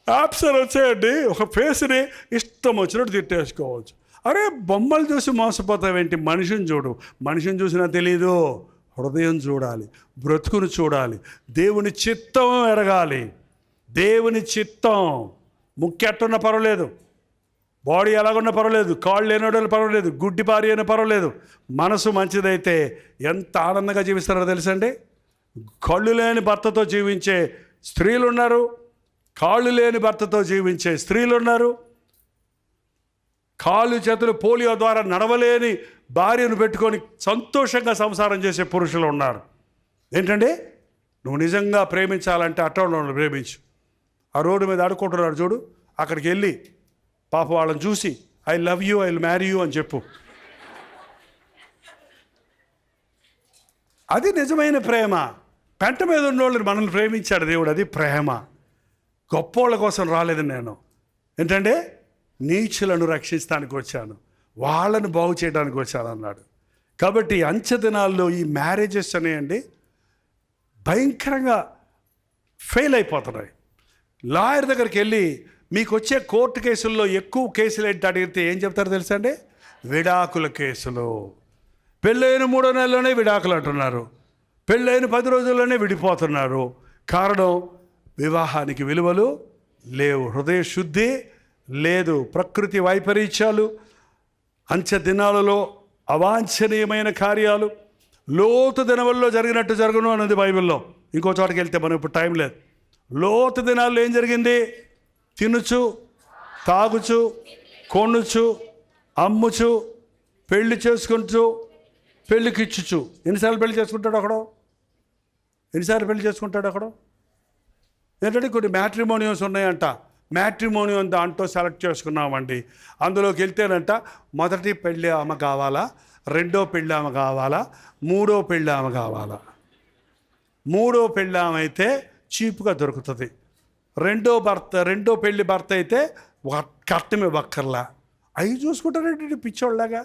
యాప్స్ అని వచ్చాయండి, ఒక ఫేస్ని ఇష్టం వచ్చినట్టు తిట్టేసుకోవచ్చు. అరే బొమ్మలు చూసి మోసపోతావేంటి? మనిషిని చూడు. మనిషిని చూసినా తెలీదు, హృదయం చూడాలి, బ్రతుకును చూడాలి, దేవుని చిత్తం ఎరగాలి. దేవుని చిత్తం. ముక్కెట్టున్నా పర్వాలేదు, బాడీ ఎలాగున్నా పర్వాలేదు, కాళ్ళు లేనోడని పర్వాలేదు, గుడ్డి భార్య అయినా పర్వాలేదు, మనసు మంచిదైతే ఎంత ఆనందంగా జీవిస్తారో తెలుసండి. కళ్ళు లేని భర్తతో జీవించే స్త్రీలు ఉన్నారు, కాళ్ళు లేని భర్తతో జీవించే స్త్రీలు ఉన్నారు, కాళ్ళు చేతులు పోలియో ద్వారా నడవలేని భార్యను పెట్టుకొని సంతోషంగా సంసారం చేసే పురుషులు ఉన్నారు. ఏంటంటే నువ్వు నిజంగా ప్రేమించాలంటే అట్టోళ్ళను ప్రేమించు. ఆ రోడ్డు మీద ఆడుకుంటున్నాడు చూడు, అక్కడికి వెళ్ళి పాప వాళ్ళని చూసి I love you, I will marry you అని చెప్పు. అది నిజమైన ప్రేమ. పెంట మీద ఉన్నోళ్ళని మనల్ని ప్రేమించాడు దేవుడు, అది ప్రేమ. గొప్పోళ్ళ కోసం రాలేదు నేను. ఏంటంటే నీచులను రక్షించడానికి వచ్చాను, వాళ్ళని బాగు చేయడానికి వచ్చాను అన్నాడు. కాబట్టి అంచె దినాల్లో ఈ మ్యారేజెస్ అనేయండి భయంకరంగా ఫెయిల్ అయిపోతున్నాయి. లాయర్ దగ్గరికి వెళ్ళి మీకు వచ్చే కోర్టు కేసుల్లో ఎక్కువ కేసులు ఏంటి అడిగితే ఏం చెప్తారో తెలుసా అండి? విడాకుల కేసులు. పెళ్ళైన 3వ నెలలోనే విడాకులు అంటున్నారు, పెళ్ళైన 10 రోజుల్లోనే విడిపోతున్నారు. కారణం వివాహానికి విలువలు లేవు, హృదయ శుద్ధి లేదు, ప్రకృతి వైపరీత్యాలు, అంచె దినాలలో అవాంఛనీయమైన కార్యాలు, లోతు దినవల్లో జరిగినట్టు జరుగును అన్నది బైబిల్లో. ఇంకో చోటకి వెళ్తే మనం ఇప్పుడు టైం లేదు. లోతు దినాల్లో ఏం జరిగింది? తినుచు, తాగుచు, కొనుచు, అమ్ముచు, పెళ్లి చేసుకుంటూ, పెళ్ళికిచ్చుచు. ఎన్నిసార్లు పెళ్లి చేసుకుంటాడు అక్కడో? ఏంటంటే కొన్ని మ్యాట్రిమోనియోస్ ఉన్నాయంట. మ్యాట్రిమోనియం దాంట్లో సెలెక్ట్ చేసుకున్నామండి. అందులోకి వెళ్తేనంట మొదటి పెళ్ళి ఆమె కావాలా, రెండో పెళ్ళి ఆమె కావాలా, మూడో పెళ్ళి ఆమె కావాలా. మూడో పెళ్ళి ఆమె అయితే చీప్గా దొరుకుతుంది. రెండో పెళ్ళి భర్త అయితే కట్టమే ఇవ్వక్కర్లా. అవి చూసుకుంటారంటే పిచ్చోళ్ళలాగా.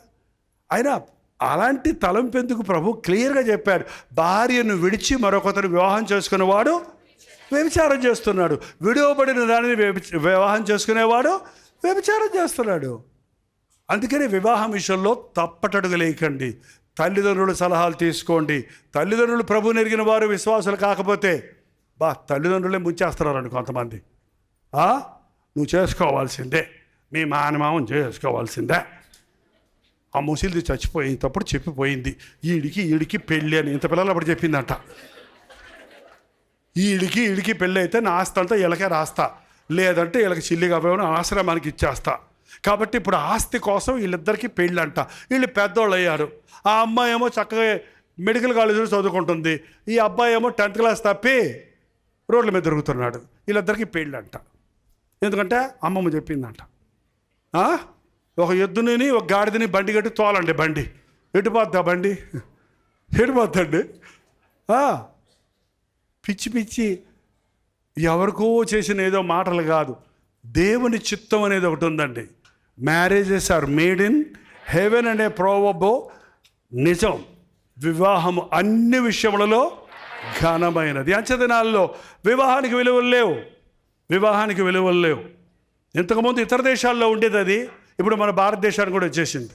అయినా అలాంటి తలంపెందుకు? ప్రభు క్లియర్గా చెప్పారు, భార్యను విడిచి మరొకతను వివాహం చేసుకునేవాడు వ్యభిచారం చేస్తున్నాడు, విడువబడిన దానిని వివాహం చేసుకునేవాడు వ్యభిచారం చేస్తున్నాడు. అందుకని వివాహం విషయంలో తప్పటడుగులేయకండి. తల్లిదండ్రుల సలహాలు తీసుకోండి. తల్లిదండ్రులు ప్రభువుని ఎరిగిన వారు, విశ్వాసులు కాకపోతే తల్లిదండ్రులే ముంచేస్తున్నారండి కొంతమంది. నువ్వు చేసుకోవాల్సిందే, మీ మానమామం చేసుకోవాల్సిందే. ఆ ముసిలిది చచ్చిపోయేటప్పుడు చెప్పిపోయింది, ఈడికి పెళ్ళి అని. ఇంత పిల్లలు అప్పుడు చెప్పిందంట, ఈడికి పెళ్ళి అయితే నా ఆస్తి అంతా వీళ్ళకే రాస్తా, లేదంటే వీళ్ళకి చిల్లిగా పోయిన ఆశ్రమానికి ఇచ్చేస్తా. కాబట్టి ఇప్పుడు ఆస్తి కోసం వీళ్ళిద్దరికీ పెళ్ళంట. వీళ్ళు పెద్దోళ్ళు అయ్యారు. ఆ అమ్మాయి ఏమో చక్కగా మెడికల్ కాలేజీలో చదువుకుంటుంది, ఈ అబ్బాయి ఏమో 10th క్లాస్ తప్పి రోడ్ల మీద తిరుగుతున్నాడు. వీళ్ళిద్దరికీ పెళ్ళంట. ఎందుకంటే అమ్మమ్మ చెప్పిందంట. ఒక ఎద్దుని ఒక గాడిదని బండి కట్టి తోలండి, బండి ఎటుపోద్దా, బండి ఎటుపోద్దండి. పిచ్చి పిచ్చి ఎవరికో చేసిన ఏదో మాటలు కాదు, దేవుని చిత్తం అనేది ఒకటి ఉందండి. Marriages are made in heaven అనే ప్రోవబో నిజం. వివాహము అన్ని విషయములలో ఘనమైనది. అంచెదినాల్లో వివాహానికి విలువలు లేవు. ఇంతకుముందు ఇతర దేశాల్లో ఉండేది అది, ఇప్పుడు మన భారతదేశానికి కూడా వచ్చేసింది.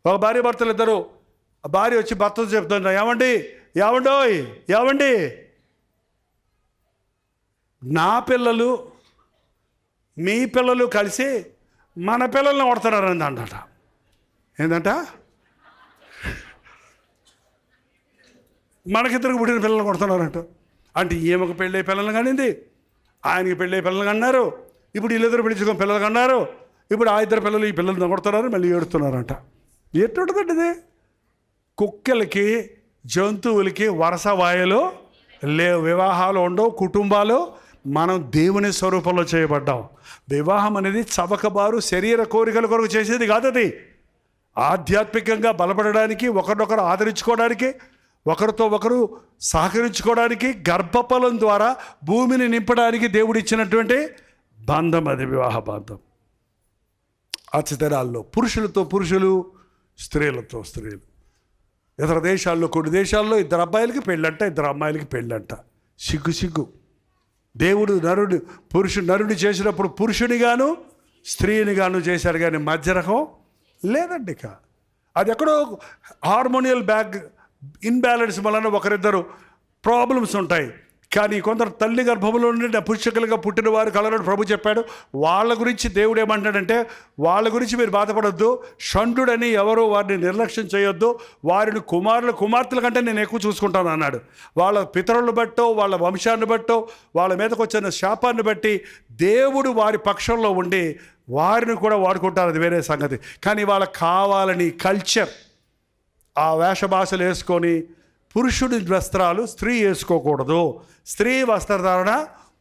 ఒక భార్య భర్తలు ఇద్దరు, భార్య వచ్చి భర్తతో చెప్తుంది, ఏమండి నా పిల్లలు మీ పిల్లలు కలిసి మన పిల్లల్ని కొడుతున్నారని అంటట. ఏంటంట, మనకిద్దరికి పుట్టిన పిల్లలు కొడుతున్నారంట. అంటే ఈమెకు పెళ్ళి పిల్లలు కానింది, ఆయనకి పెళ్ళి పిల్లలు కన్నారు, ఇప్పుడు వీళ్ళిద్దరు పిలుచుకొని పిల్లలు కన్నారు, ఇప్పుడు ఆ ఇద్దరు పిల్లలు ఈ పిల్లల్ని కొడుతున్నారు, మళ్ళీ ఏడుస్తున్నారంట. ఎటుంటుందండి ఇది? కుక్కలకి జంతువులకి వరుస వాయలు లేవు, వివాహాలు ఉండవు, కుటుంబాలు. మనం దేవుని స్వరూపంలో చేయబడ్డాం. వివాహం అనేది చవకబారు శరీర కోరికల కొరకు చేసేది కాదు. అది ఆధ్యాత్మికంగా బలపడడానికి, ఒకరినొకరు ఆదరించుకోవడానికి, ఒకరితో ఒకరు సహకరించుకోవడానికి, గర్భఫలం ద్వారా భూమిని నింపడానికి దేవుడు ఇచ్చినటువంటి బంధం అది, వివాహ బంధం. అచ్చతరాల్లో పురుషులతో పురుషులు, స్త్రీలతో స్త్రీలు. ఇతర దేశాల్లో, కొన్ని దేశాల్లో 2 అబ్బాయిలకి పెళ్ళంట, 2 అమ్మాయిలకి పెళ్ళంట. సిగ్గు. దేవుడు నరుడు చేసినప్పుడు పురుషునిగాను స్త్రీనిగాను చేశారు, కానీ మధ్య రకం లేదండి. ఇక అది ఎక్కడో హార్మోనియల్ ఇన్బ్యాలెన్స్ వలన ఒకరిద్దరు ప్రాబ్లమ్స్ ఉంటాయి. కానీ కొందరు తల్లి గర్భంలో నుండి పుష్కలుగా పుట్టిన వారు కలరని ప్రభు చెప్పాడు. వాళ్ళ గురించి దేవుడు ఏమంటాడంటే, వాళ్ళ గురించి మీరు బాధపడొద్దు, షండుడని ఎవరో వారిని నిర్లక్ష్యం చేయొద్దు, వారిని కుమార్తెల కంటే నేను ఎక్కువ చూసుకుంటాను అన్నాడు. వాళ్ళ పితరులను బట్టో, వాళ్ళ వంశాన్ని బట్టో, వాళ్ళ మీదకి వచ్చిన శాపాన్ని బట్టి దేవుడు వారి పక్షంలో ఉండి వారిని కూడా వాడుకుంటారు, అది వేరే సంగతి. కానీ వాళ్ళకి కావాలని కల్చర్, ఆ వేషభాషలు వేసుకొని పురుషుడి వస్త్రాలు స్త్రీ వేసుకోకూడదు, స్త్రీ వస్త్రధారణ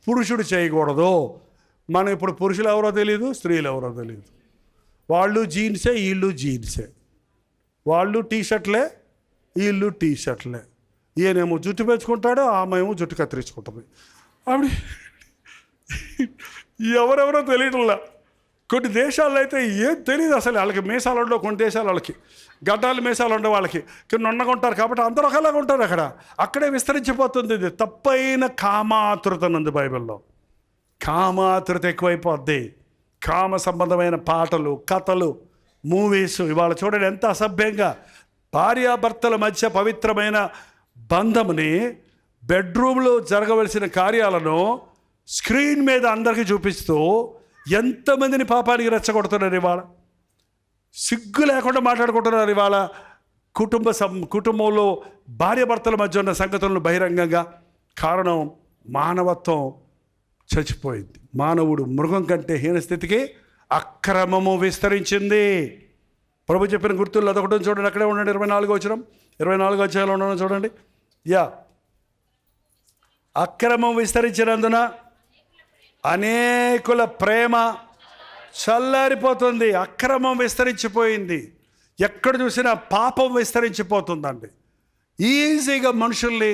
పురుషుడు చేయకూడదు. మనం ఇప్పుడు పురుషులు ఎవరో తెలియదు, స్త్రీలు ఎవరో తెలియదు. వాళ్ళు జీన్సే, వీళ్ళు జీన్సే. వాళ్ళు టీషర్ట్లే, వీళ్ళు టీషర్ట్లే. ఈయనేమో జుట్టు పెంచుకుంటాడు, ఆమె ఏమో జుట్టు కత్తిరించుకుంటుంది. ఆవిడ ఎవరెవరో తెలియటంలా. కొన్ని దేశాల్లో అయితే ఏం తెలియదు అసలు, వాళ్ళకి మీసాలు ఉండవు, కొన్ని దేశాలు వాళ్ళకి గడ్డాలు మీసాలు ఉండవు, వాళ్ళకి కింద ఉండకుంటారు. కాబట్టి అందరూ ఒకలాగా ఉంటారు. అక్కడే విస్తరించిపోతుంది ఇది. తప్పైన కామాతృత ఉంది బైబిల్లో. కామాతృత ఎక్కువైపోద్ది. కామ సంబంధమైన పాటలు, కథలు, మూవీస్. ఇవాళ చూడండి ఎంత అసభ్యంగా భార్యాభర్తల మధ్య పవిత్రమైన బంధంని, బెడ్రూమ్లో జరగవలసిన కార్యాలను స్క్రీన్ మీద అందరికీ చూపిస్తూ ఎంతమందిని పాపానికి రెచ్చగొడుతున్నారు. ఇవాళ సిగ్గు లేకుండా మాట్లాడుకుంటున్నారు. ఇవాళ కుటుంబంలో భార్యాభర్తల మధ్య ఉన్న సంగతులను బహిరంగంగా. కారణం మానవత్వం చచ్చిపోయింది. మానవుడు మృగం కంటే హీనస్థితికి అక్రమము విస్తరించింది. ప్రభు చెప్పిన గుర్తులు అదొకటి చూడండి, అక్కడే ఉండండి. 24వ వచనం, 24వ అధ్యాయంలో ఉండడం చూడండి. అక్రమం విస్తరించినందున అనేకుల ప్రేమ చల్లారిపోతుంది. అక్రమం విస్తరించిపోయింది. ఎక్కడ చూసినా పాపం విస్తరించిపోతుందండి. ఈజీగా మనుషుల్ని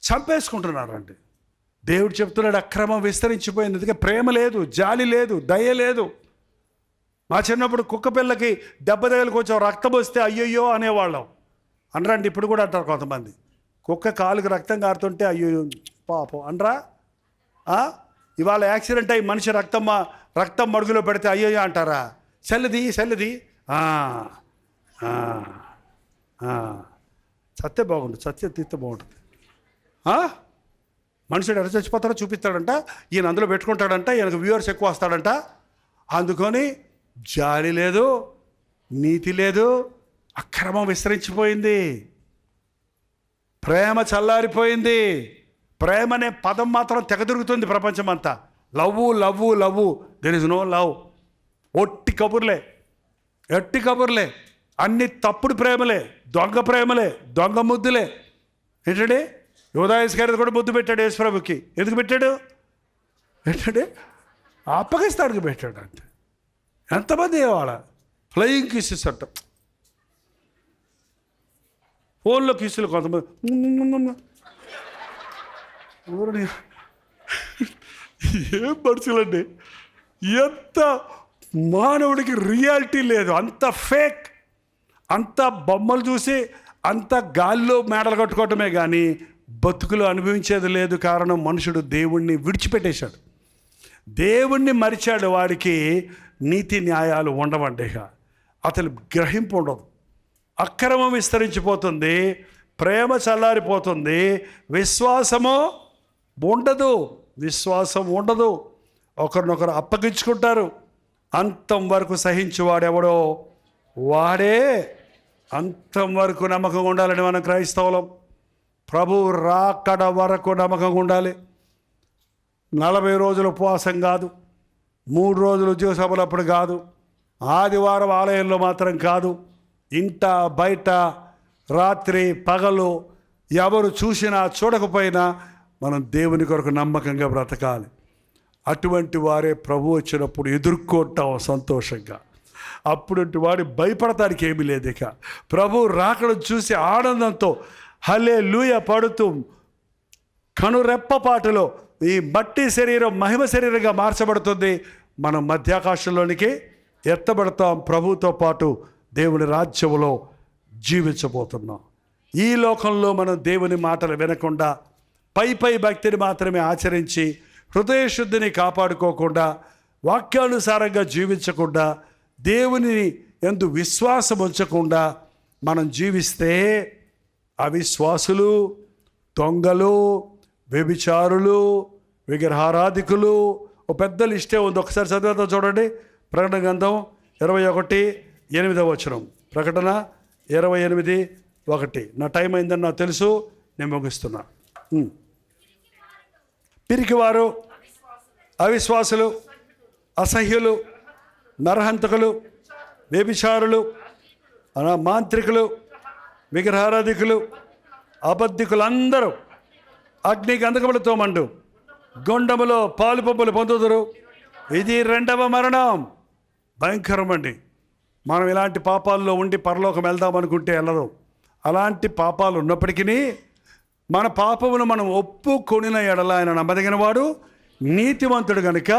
చంపేసుకుంటున్నారండి. దేవుడు చెప్తున్నాడు అక్రమం విస్తరించిపోయింది. అందుకే ప్రేమ లేదు, జాలి లేదు, దయ లేదు. మా చిన్నప్పుడు కుక్క పిల్లకి దెబ్బ తగిలి కొంచెం రక్తం వస్తే అయ్యయ్యో అనేవాళ్ళం. అనరండి, ఇప్పుడు కూడా అంటారు కొంతమంది. కుక్క కాలుకి రక్తం కారుతుంటే అయ్యో పాపం అనరా? ఇవాళ యాక్సిడెంట్ అయ్యి మనిషి రక్తం మడుగులో పెడితే అయ్యో అంటారా? చల్లది సత్తే బాగుంటుంది, సత్య తీస్తే బాగుంటుంది. మనుషుడు ఎక్కడ చచ్చిపోతాడో చూపిస్తాడంట, ఈయన అందులో పెట్టుకుంటాడంట, ఈయనకు వ్యూవర్స్ ఎక్కువ వస్తాడంట. అందుకొని జాలి లేదు, నీతి లేదు, అక్రమం విస్తరించిపోయింది, ప్రేమ చల్లారిపోయింది. ప్రేమ అనే పదం మాత్రం తెగదిరుగుతుంది ప్రపంచమంతా. Love love love, there is no love. ఒట్టి కబుర్లే, ఎట్టి కబుర్లే, అన్ని తప్పుడు ప్రేమలే, దొంగ ప్రేమలే, దొంగ ముద్దులే. ఏంటండి, యోధాయస్ గారి కూడా ముద్దు పెట్టాడు యేసుప్రభుకి. ఎందుకు పెట్టాడు? ఏంటంటే అప్పగిస్తాడికి పెట్టాడు అంతే. ఎంతమంది వాళ్ళ ఫ్లయింగ్ కిస్సెస్ అంట, ఫోన్లో కిస్సులు కొంతమంది. ఏం మనుషులండి, ఎంత మానవుడికి రియాలిటీ లేదు, అంత ఫేక్, అంత బొమ్మలు చూసి అంత గాల్లో మేడలు కట్టుకోవటమే కానీ బతుకులు అనుభవించేది లేదు. కారణం మనుషుడు దేవుణ్ణి విడిచిపెట్టేశాడు, దేవుణ్ణి మరిచాడు. వాడికి నీతి న్యాయాలు ఉండవండి, అతను గ్రహింపు ఉండదు, అక్రమం విస్తరించిపోతుంది, ప్రేమ చల్లారిపోతుంది, విశ్వాసము ఉండదు, విశ్వాసం ఉండదు, ఒకరినొకరు అప్పగించుకుంటారు. అంతం వరకు సహించువాడెవడో వాడే. అంతం వరకు నమ్మకంగా ఉండాలని మనం క్రైస్తవులం. ప్రభు రాకడ వరకు నమ్మకంగా ఉండాలి. 40 రోజులు ఉపవాసం కాదు, 3 రోజులు ఉద్యోగ సభలప్పుడు కాదు, ఆదివారం ఆలయంలో మాత్రం కాదు, ఇంట బయట రాత్రి పగలు ఎవరు చూసినా చూడకపోయినా మనం దేవుని కొరకు నమ్మకంగా బ్రతకాలి. అటువంటి వారే ప్రభు వచ్చినప్పుడు ఎదుర్కొంటాం సంతోషంగా. అప్పుడంటి వాడు భయపడటానికి ఏమీ లేదు. ఇక ప్రభు రాకడం చూసి ఆనందంతో హల్లెలూయా పడుతూ కనురెప్పపాటులో ఈ మట్టి శరీరం మహిమ శరీరంగా మార్చబడుతుంది. మనం మధ్యాకాశంలోనికి ఎత్తబడతాం, ప్రభుతో పాటు దేవుని రాజ్యంలో జీవించబోతున్నాం. ఈ లోకంలో మనం దేవుని మాటలు వినకుండా పై భక్తిని మాత్రమే ఆచరించి హృదయశుద్ధిని కాపాడుకోకుండా వాక్యానుసారంగా జీవించకుండా దేవుని యందు విశ్వాసం ఉంచకుండా మనం జీవిస్తే అవిశ్వాసులు, దొంగలు, వ్యభిచారులు, విగ్రహారాధికులు, ఓ పెద్ద లిస్టే ఉంది. ఒకసారి చదివేద్దాం చూడండి. ప్రకటన గ్రంథం 21:8. ప్రకటన 28:1. నా టైం అయిందని నాకు తెలుసు, నేను ముగిస్తున్నా. పిరికివారు, అవిశ్వాసులు, అసహ్యులు, నరహంతకులు, వ్యభిచారులు, మాంత్రికులు, విగ్రహారాధికులు, అబద్ధికులు అందరూ అగ్ని గంధకములతో మండు గొండములో పాలు పంపులు పొందుదురు. ఇది 2వ మరణం. భయంకరమండి. మనం ఇలాంటి పాపాల్లో ఉండి పరలోకం వెళ్దామనుకుంటే వెళ్ళదు. అలాంటి పాపాలు ఉన్నప్పటికీ మన పాపమును మనం ఒప్పుకొనిన ఎడల ఆయన నమ్మదగిన వాడు, నీతివంతుడు కనుక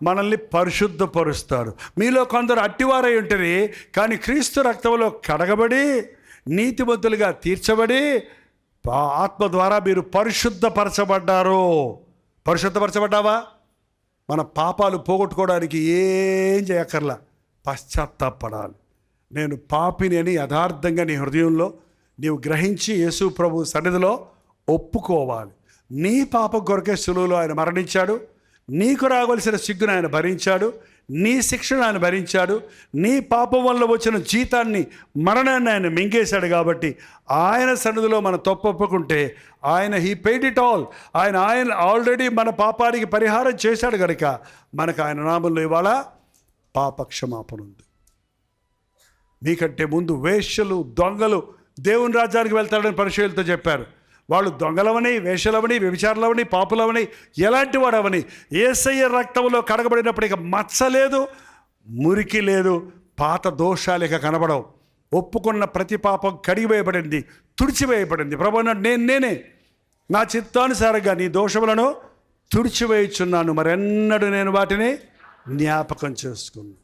మనల్ని పరిశుద్ధపరుస్తాడు. మీలో కొందరు అట్టివారై ఉంటుంది, కానీ క్రీస్తు రక్తంలో కడగబడి నీతివంతులుగా తీర్చబడి ఆత్మ ద్వారా మీరు పరిశుద్ధపరచబడ్డారు. పరిశుద్ధపరచబడ్డావా? మన పాపాలు పోగొట్టుకోవడానికి ఏం చేయక్కర్లా, పశ్చాత్తాపడాలి. నేను పాపిని అని యథార్థంగా నీ హృదయంలో నీవు గ్రహించి యేసు ప్రభు సన్నిధిలో ఒప్పుకోవాలి. నీ పాప కొరకే సులువులో ఆయన మరణించాడు, నీకు రావలసిన సిగ్గును ఆయన భరించాడు, నీ శిక్షను ఆయన భరించాడు, నీ పాపం వల్ల వచ్చిన జీతాన్ని, మరణాన్ని ఆయన మింగేశాడు. కాబట్టి ఆయన సన్నిధిలో మన తప్పు ఒప్పుకుంటే ఆయన హీ పెయిడ్ ఇట్ ఆల్. ఆయన ఆల్రెడీ మన పాపానికి పరిహారం చేశాడు కనుక మనకు ఆయన నామంలో ఇవాళ పాప క్షమాపణ ఉంది. మీకంటే ముందు వేశ్యలు, దొంగలు దేవుని రాజ్యానికి వెళ్తాడని పరిశీలనతో చెప్పారు. వాళ్ళు దొంగలవని, వేషలవని, వ్యభిచారులవని, పాపులవని, ఎలాంటి వాడవని యేసయ్య రక్తంలో కడగబడినప్పుడు ఇక మచ్చ లేదు, మురికి లేదు, పాత దోషాలు ఇక కనబడవు. ఒప్పుకున్న ప్రతి పాపం కడిగివేయబడింది, తుడిచివేయబడింది. ప్రభు నేనే నా చిత్తానుసారంగా నీ దోషములను తుడిచివేయుచున్నాను, మరెన్నడూ నేను వాటిని జ్ఞాపకం చేసుకున్నాను.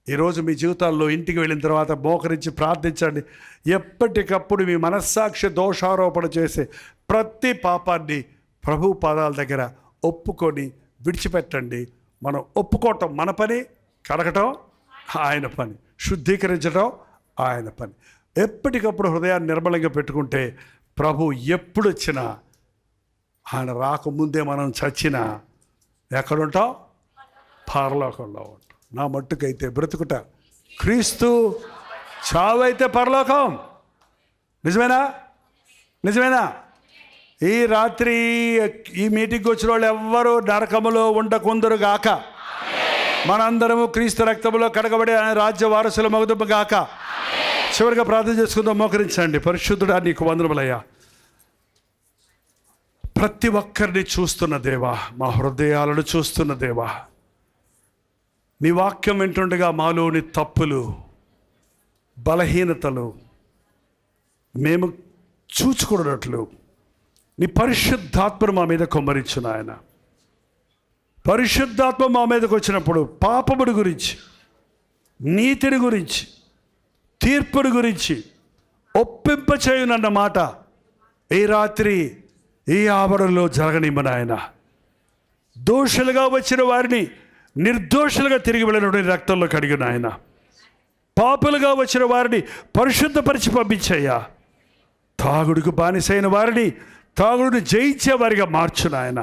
ఈరోజు మీ జీవితాల్లో ఇంటికి వెళ్ళిన తర్వాత మోకరించి ప్రార్థించండి. ఎప్పటికప్పుడు మీ మనస్సాక్షి దోషారోపణ చేసే ప్రతి పాపాన్ని ప్రభు పాదాల దగ్గర ఒప్పుకొని విడిచిపెట్టండి. మనం ఒప్పుకోవటం మన పని, కడగటం ఆయన పని, శుద్ధీకరించడం ఆయన పని. ఎప్పటికప్పుడు హృదయాన్ని నిర్మలంగా పెట్టుకుంటే ప్రభు ఎప్పుడు వచ్చినా ఆయన రాకముందే మనం చచ్చినా ఎక్కడుంటాం? పరలోకంలో ఉంటాం. నా మట్టుకైతే బ్రతుకుట క్రీస్తు, చావైతే పరలోకం. నిజమేనా? నిజమేనా? ఈ రాత్రి ఈ మీటింగ్కి వచ్చిన వాళ్ళు ఎవ్వరూ నరకములో ఉండకుందరు గాక. మనందరము క్రీస్తు రక్తములో కడగబడి ఆయన రాజ్య వారసుల మగుదుము గాక. చివరిగా ప్రార్థన చేసుకుందాం. మోకరించండి. పరిశుద్ధుడా, నీకు వందనములయ్యా. ప్రతి ఒక్కరిని చూస్తున్న దేవా, మా హృదయాలను చూస్తున్న దేవా, నీ వాక్యం వింటుండగా మాలోని తప్పులు, బలహీనతలు మేము చూచుకున్నట్లు నీ పరిశుద్ధాత్మను మా మీద కుమ్మరించు నాయన. పరిశుద్ధాత్మ మా మీదకి వచ్చినప్పుడు పాపముడి గురించి, నీతిని గురించి, తీర్పుని గురించి ఒప్పింపచేయునన్న మాట ఈ రాత్రి ఈ ఆవరణలో జరగనిమ్మ నాయన. దోషులుగా వచ్చిన వారిని నిర్దోషులుగా తిరిగి వెళ్ళిన రక్తంలో కడిగిన ఆయన. పాపులుగా వచ్చిన వారిని పరిశుద్ధపరిచి పంపించయ్యా. తాగుడుకు బానిసైన వారిని తాగుడుని జయించే వారిగా మార్చు నాయన.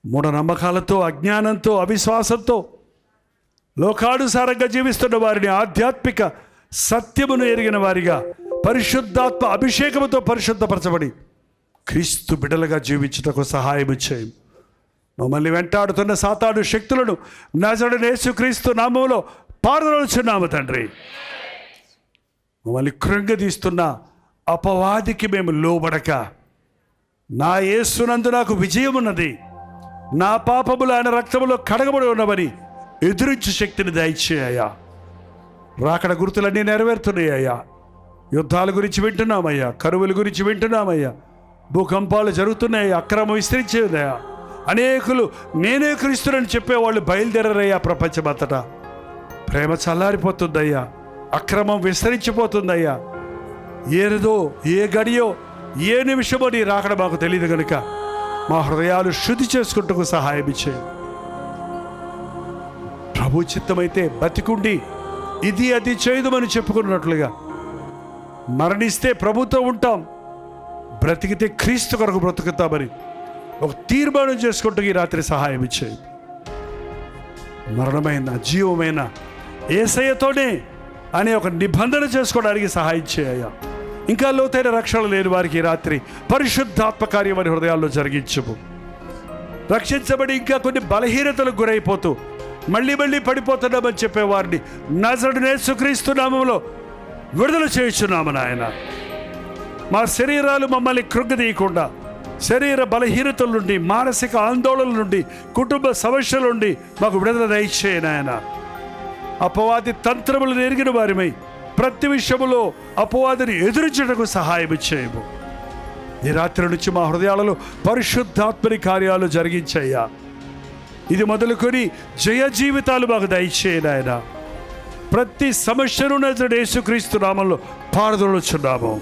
మూఢనమ్మకాలతో, అజ్ఞానంతో, అవిశ్వాసంతో లోకానుసారంగా జీవిస్తున్న వారిని ఆధ్యాత్మిక సత్యమును ఎరిగిన వారిగా పరిశుద్ధాత్మ అభిషేకముతో పరిశుద్ధపరచబడి క్రీస్తు బిడ్డలుగా జీవించుటకు సహాయం చేయి. మమ్మల్ని వెంటాడుతున్న సాతాను శక్తులను నజరుడైన యేసుక్రీస్తు నామములో పారదోలుచున్నాము తండ్రి. మమ్మల్ని కృంగదీస్తున్న అపవాదికి మేము లోబడక, నా యేసునందు నాకు విజయం ఉన్నది, నా పాపములు ఆయన రక్తములో కడగబడి ఉన్నవని ఎదురించు శక్తిని దయచేయ్యా. రాకడ గుర్తులన్నీ నెరవేరుతున్నాయ్యా. యుద్ధాల గురించి వింటున్నామయ్యా, కరువుల గురించి వింటున్నామయ్యా, భూకంపాలు జరుగుతున్నాయి, అక్రమం విస్తరించేదయ్యా. అనేకులు నేనే క్రీస్తునని చెప్పేవాళ్ళు బయలుదేరరయ్యా. ప్రపంచమంతటా ప్రేమ చల్లారిపోతుందయ్యా, అక్రమం విస్తరించిపోతుందయ్యా. ఏదో ఏ గడియో ఏ నిమిషమో నీ రాకడ మాకు తెలియదు కనుక మా హృదయాలు శుద్ధి చేసుకుంటూ సహాయం ఇచ్చే. ప్రభు చిత్తమైతే బతికుండి ఇది అది చేయదుమని చెప్పుకున్నట్లుగా మరణిస్తే ప్రభుతో ఉంటాం, బ్రతికితే క్రీస్తు కొరకు బ్రతుకుతామని ఒక తీర్మానం చేసుకుంటూ ఈ రాత్రి సహాయం ఇచ్చేయి. మరణమైన జీవమైన యేసయ్యతోనే అనే ఒక నిబంధన చేసుకోవడానికి సహాయం చేయ. ఇంకా లోతైన రక్షణ లేని వారికి ఈ రాత్రి పరిశుద్ధాత్మ కార్యం వారి హృదయాల్లో జరిగించము. రక్షించబడి ఇంకా కొన్ని బలహీనతలకు గురైపోతూ మళ్ళీ పడిపోతున్నామని చెప్పేవారిని నజరుడైన యేసుక్రీస్తు నామములో విడుదల చేయుచున్నాము నాయన. మా శరీరాలు మమ్మల్ని కృంగదీయకుండా, శరీర బలహీనతల నుండి, మానసిక ఆందోళనల నుండి, కుటుంబ సమస్యల నుండి మాకు విడుదల దయచేయ నాయన. అపవాది తంత్రములు ఎరిగిన వారిమై ప్రతి విషయములో అపవాదిని ఎదురించడానికి సహాయం చేయము. ఈ రాత్రి నుంచి మా హృదయాలలో పరిశుద్ధాత్మని కార్యాలు జరిగించయ్యా. ఇది మొదలుకొని జయ జీవితాలు మాకు దయచేయ నాయన. ప్రతి సమస్యను నజరుడైన యేసుక్రీస్తు నామములో పారదోలుచున్నాము.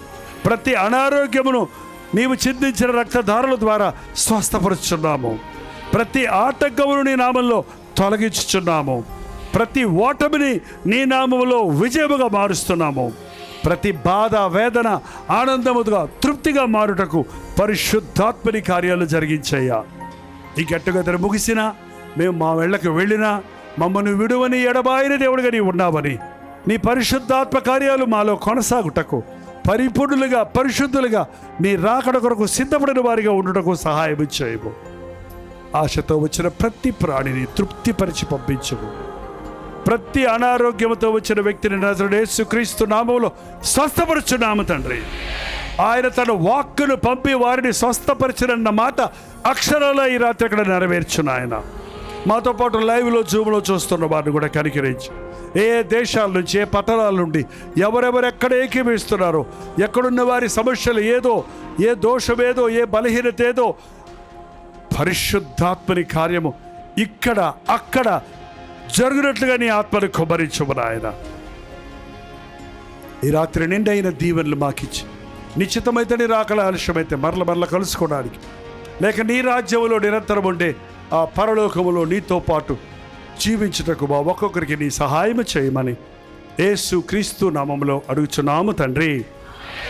ప్రతి అనారోగ్యమును నీవు చిందించిన రక్తధారల ద్వారా స్వస్థపరుచున్నాము. ప్రతి ఆటంకమును నీ నామంలో తొలగించుచున్నాము. ప్రతి ఓటమిని నీ నామములో విజయముగా మారుస్తున్నాము. ప్రతి బాధ, వేదన ఆనందముగా, తృప్తిగా మారుటకు పరిశుద్ధాత్మని కార్యాలు జరిగించయ్యా. ఈ గట్టుగదర ముగిసినా, మేము మా వెళ్ళకు వెళ్ళినా మమ్మల్ని విడువని ఎడబాయిన దేవుడిగా నీ ఉన్నావని, నీ పరిశుద్ధాత్మ కార్యాలు మాలో కొనసాగుటకు, పరిపూర్ణులుగా పరిశుద్ధులుగా నీ రాకడ కొరకు సిద్ధపడిన వారిగా ఉండటకు సహాయం చేయము. ఆశతో వచ్చిన ప్రతి ప్రాణిని తృప్తిపరిచి పంపించము. ప్రతి అనారోగ్యంతో వచ్చిన వ్యక్తిని నజరుడైన యేసుక్రీస్తు నామములో స్వస్థపరచున్నాము తండ్రి. ఆయన తన వాక్కును పంపి వారిని స్వస్థపరిచినన్న మాట అక్షరాల ఈ రాత్రి అక్కడ నెరవేర్చును. ఆయన మాతో పాటు లైవ్లో, జూమ్లో చూస్తున్న వారిని కూడా కనికరించి, ఏ దేశాల నుంచి, ఏ పట్టణాల నుండి ఎవరెవరు ఎక్కడ ఏకీభవిస్తున్నారో, ఎక్కడున్న వారి సమస్యలు ఏదో, ఏ దోషమేదో, ఏ బలహీనత ఏదో, పరిశుద్ధాత్మని కార్యము ఇక్కడ అక్కడ జరుగునట్లుగా నీ ఆత్మను కుమ్మరించుము నాయన. ఈ రాత్రి నిండైన దీవెనలు మాకిచ్చి, నిశ్చితమైతే నీ రాకల ఆలస్యమైతే మరల కలుసుకోవడానికి, లేక నీ రాజ్యంలో నిరంతరం ఉండే ఆ పరలోకములో నీతో పాటు జీవించుటకు మా ఒక్కొక్కరికి నీ సహాయం చేయమని యేసు క్రీస్తు నామములో అడుగుచున్నాము తండ్రి.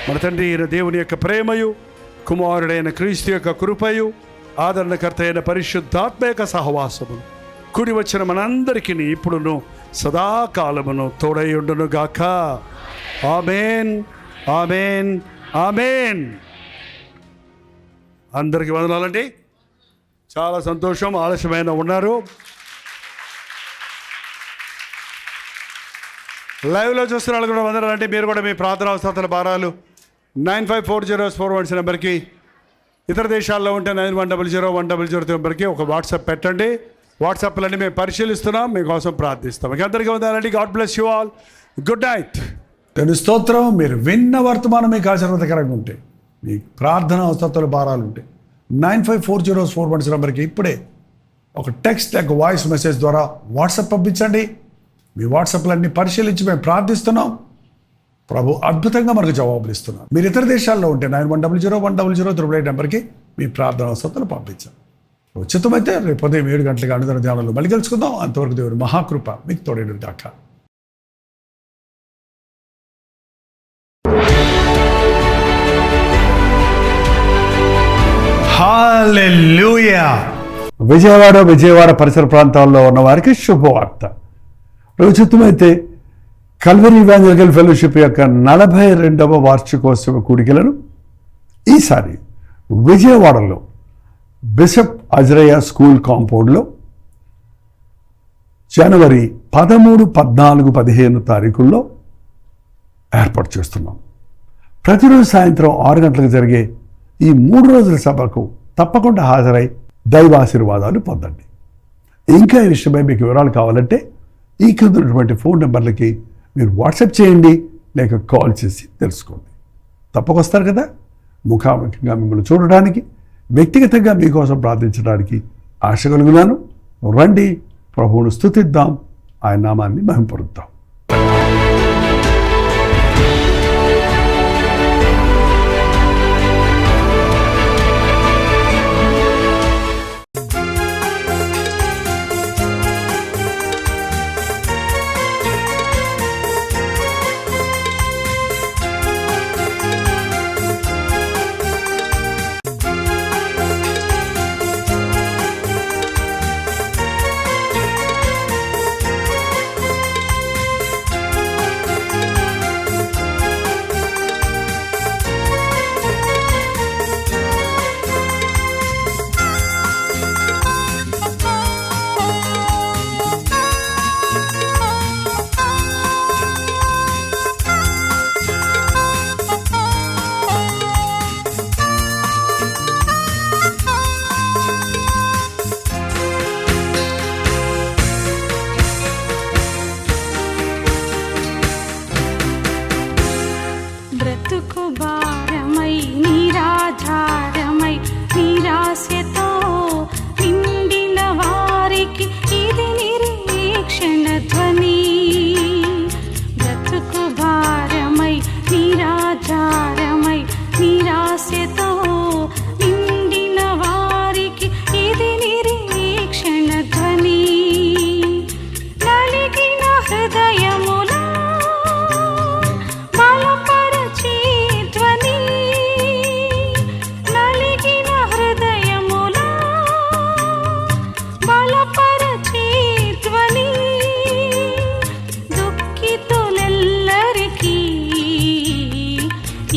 మన తండ్రి అయిన దేవుని యొక్క ప్రేమయు, కుమారుడైన క్రీస్తు యొక్క కృపయు ఆదరణకర్త అయిన పరిశుద్ధాత్మ యొక్క సహవాసము కూడి వచ్చిన మనందరికీ ఇప్పుడును సదాకాలమును తోడైయుండును గాక. ఆమేన్, ఆమేన్, ఆమేన్. అందరికీ వందనాలండి. చాలా సంతోషం. ఆలస్యమైన ఉన్నారు. లైవ్లో చూస్తున్న వాళ్ళు కూడా వందనాలంటే మీరు కూడా మీ ప్రార్థన అవసరాల భారాలు 954041 నెంబర్కి, ఇతర దేశాల్లో ఉంటే 91001003 నెంబర్కి ఒక వాట్సాప్ పెట్టండి. వాట్సాప్లన్నీ మేము పరిశీలిస్తున్నాం, మీకోసం ప్రార్థిస్తాం. మీకు అందరికీ వందనాలండి. God bless you all. Good night. దాని స్తోత్రం. మీరు విన్న వర్తమానం మీకు ఆశీర్వాదకరంగా ఉంటే, మీ ప్రార్థన అవసరాల భారాలు ఉంటే 954041 నెంబర్కి ఇప్పుడే ఒక టెక్స్ట్ లేక వాయిస్ మెసేజ్ ద్వారా వాట్సాప్ పంపించండి. మీ వాట్సాప్లన్నీ పరిశీలించి మేము ప్రార్థిస్తున్నాం. ప్రభు అద్భుతంగా మనకు జవాబులు ఇస్తున్నాం. మీరు ఇతర దేశాల్లో ఉంటే 91001003 నెంబర్కి మీ ప్రార్థన అవసరాలు పంపించాం. ఉచితమైతే రేపు ఉదయం 7 గంటలకు అనుదిన ధ్యానంలో మళ్ళీ కలుసుకుందాం. అంతవరకు దేవుని మహాకృప మీకు తోడేడు దాకా. హల్లెలూయా. విజయవాడ పరిసర ప్రాంతాల్లో ఉన్న వారికి శుభవార్త. ఉచితమైతే కల్వరీ ఇవాంజలికల్ ఫెలోషిప్ యొక్క 42వ వార్షికోత్సవ కూడికలను ఈసారి విజయవాడలో బిషప్ అజరయ్య స్కూల్ కాంపౌండ్లో జనవరి 13, 14, 15 తారీఖుల్లో ఏర్పాటు చేస్తున్నాం. ప్రతిరోజు సాయంత్రం 6 గంటలకు జరిగే ఈ 3 రోజుల సభకు తప్పకుండా హాజరై దైవాశీర్వాదాలు పొందండి. ఇంకా ఈ విషయమై మీకు వివరాలు కావాలంటే ఈ కింద ఉన్నటువంటి ఫోన్ నెంబర్లకి మీరు వాట్సాప్ చేయండి, లేక కాల్ చేసి తెలుసుకోండి. తప్పకొస్తారు కదా. ముఖాముఖిగా మిమ్మల్ని చూడడానికి, వ్యక్తిగతంగా మీకోసం ప్రార్థించడానికి ఆశ కలుగున్నాను. రండి, ప్రభువును స్తుతిద్దాం, ఆయన నామాన్ని మహింపరుద్దాం.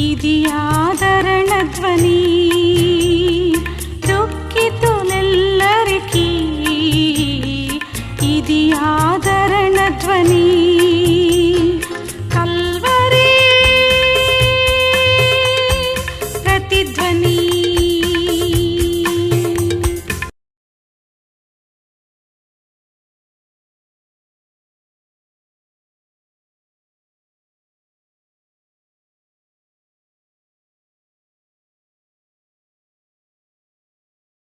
ఇది ఆదరణ ధ్వని.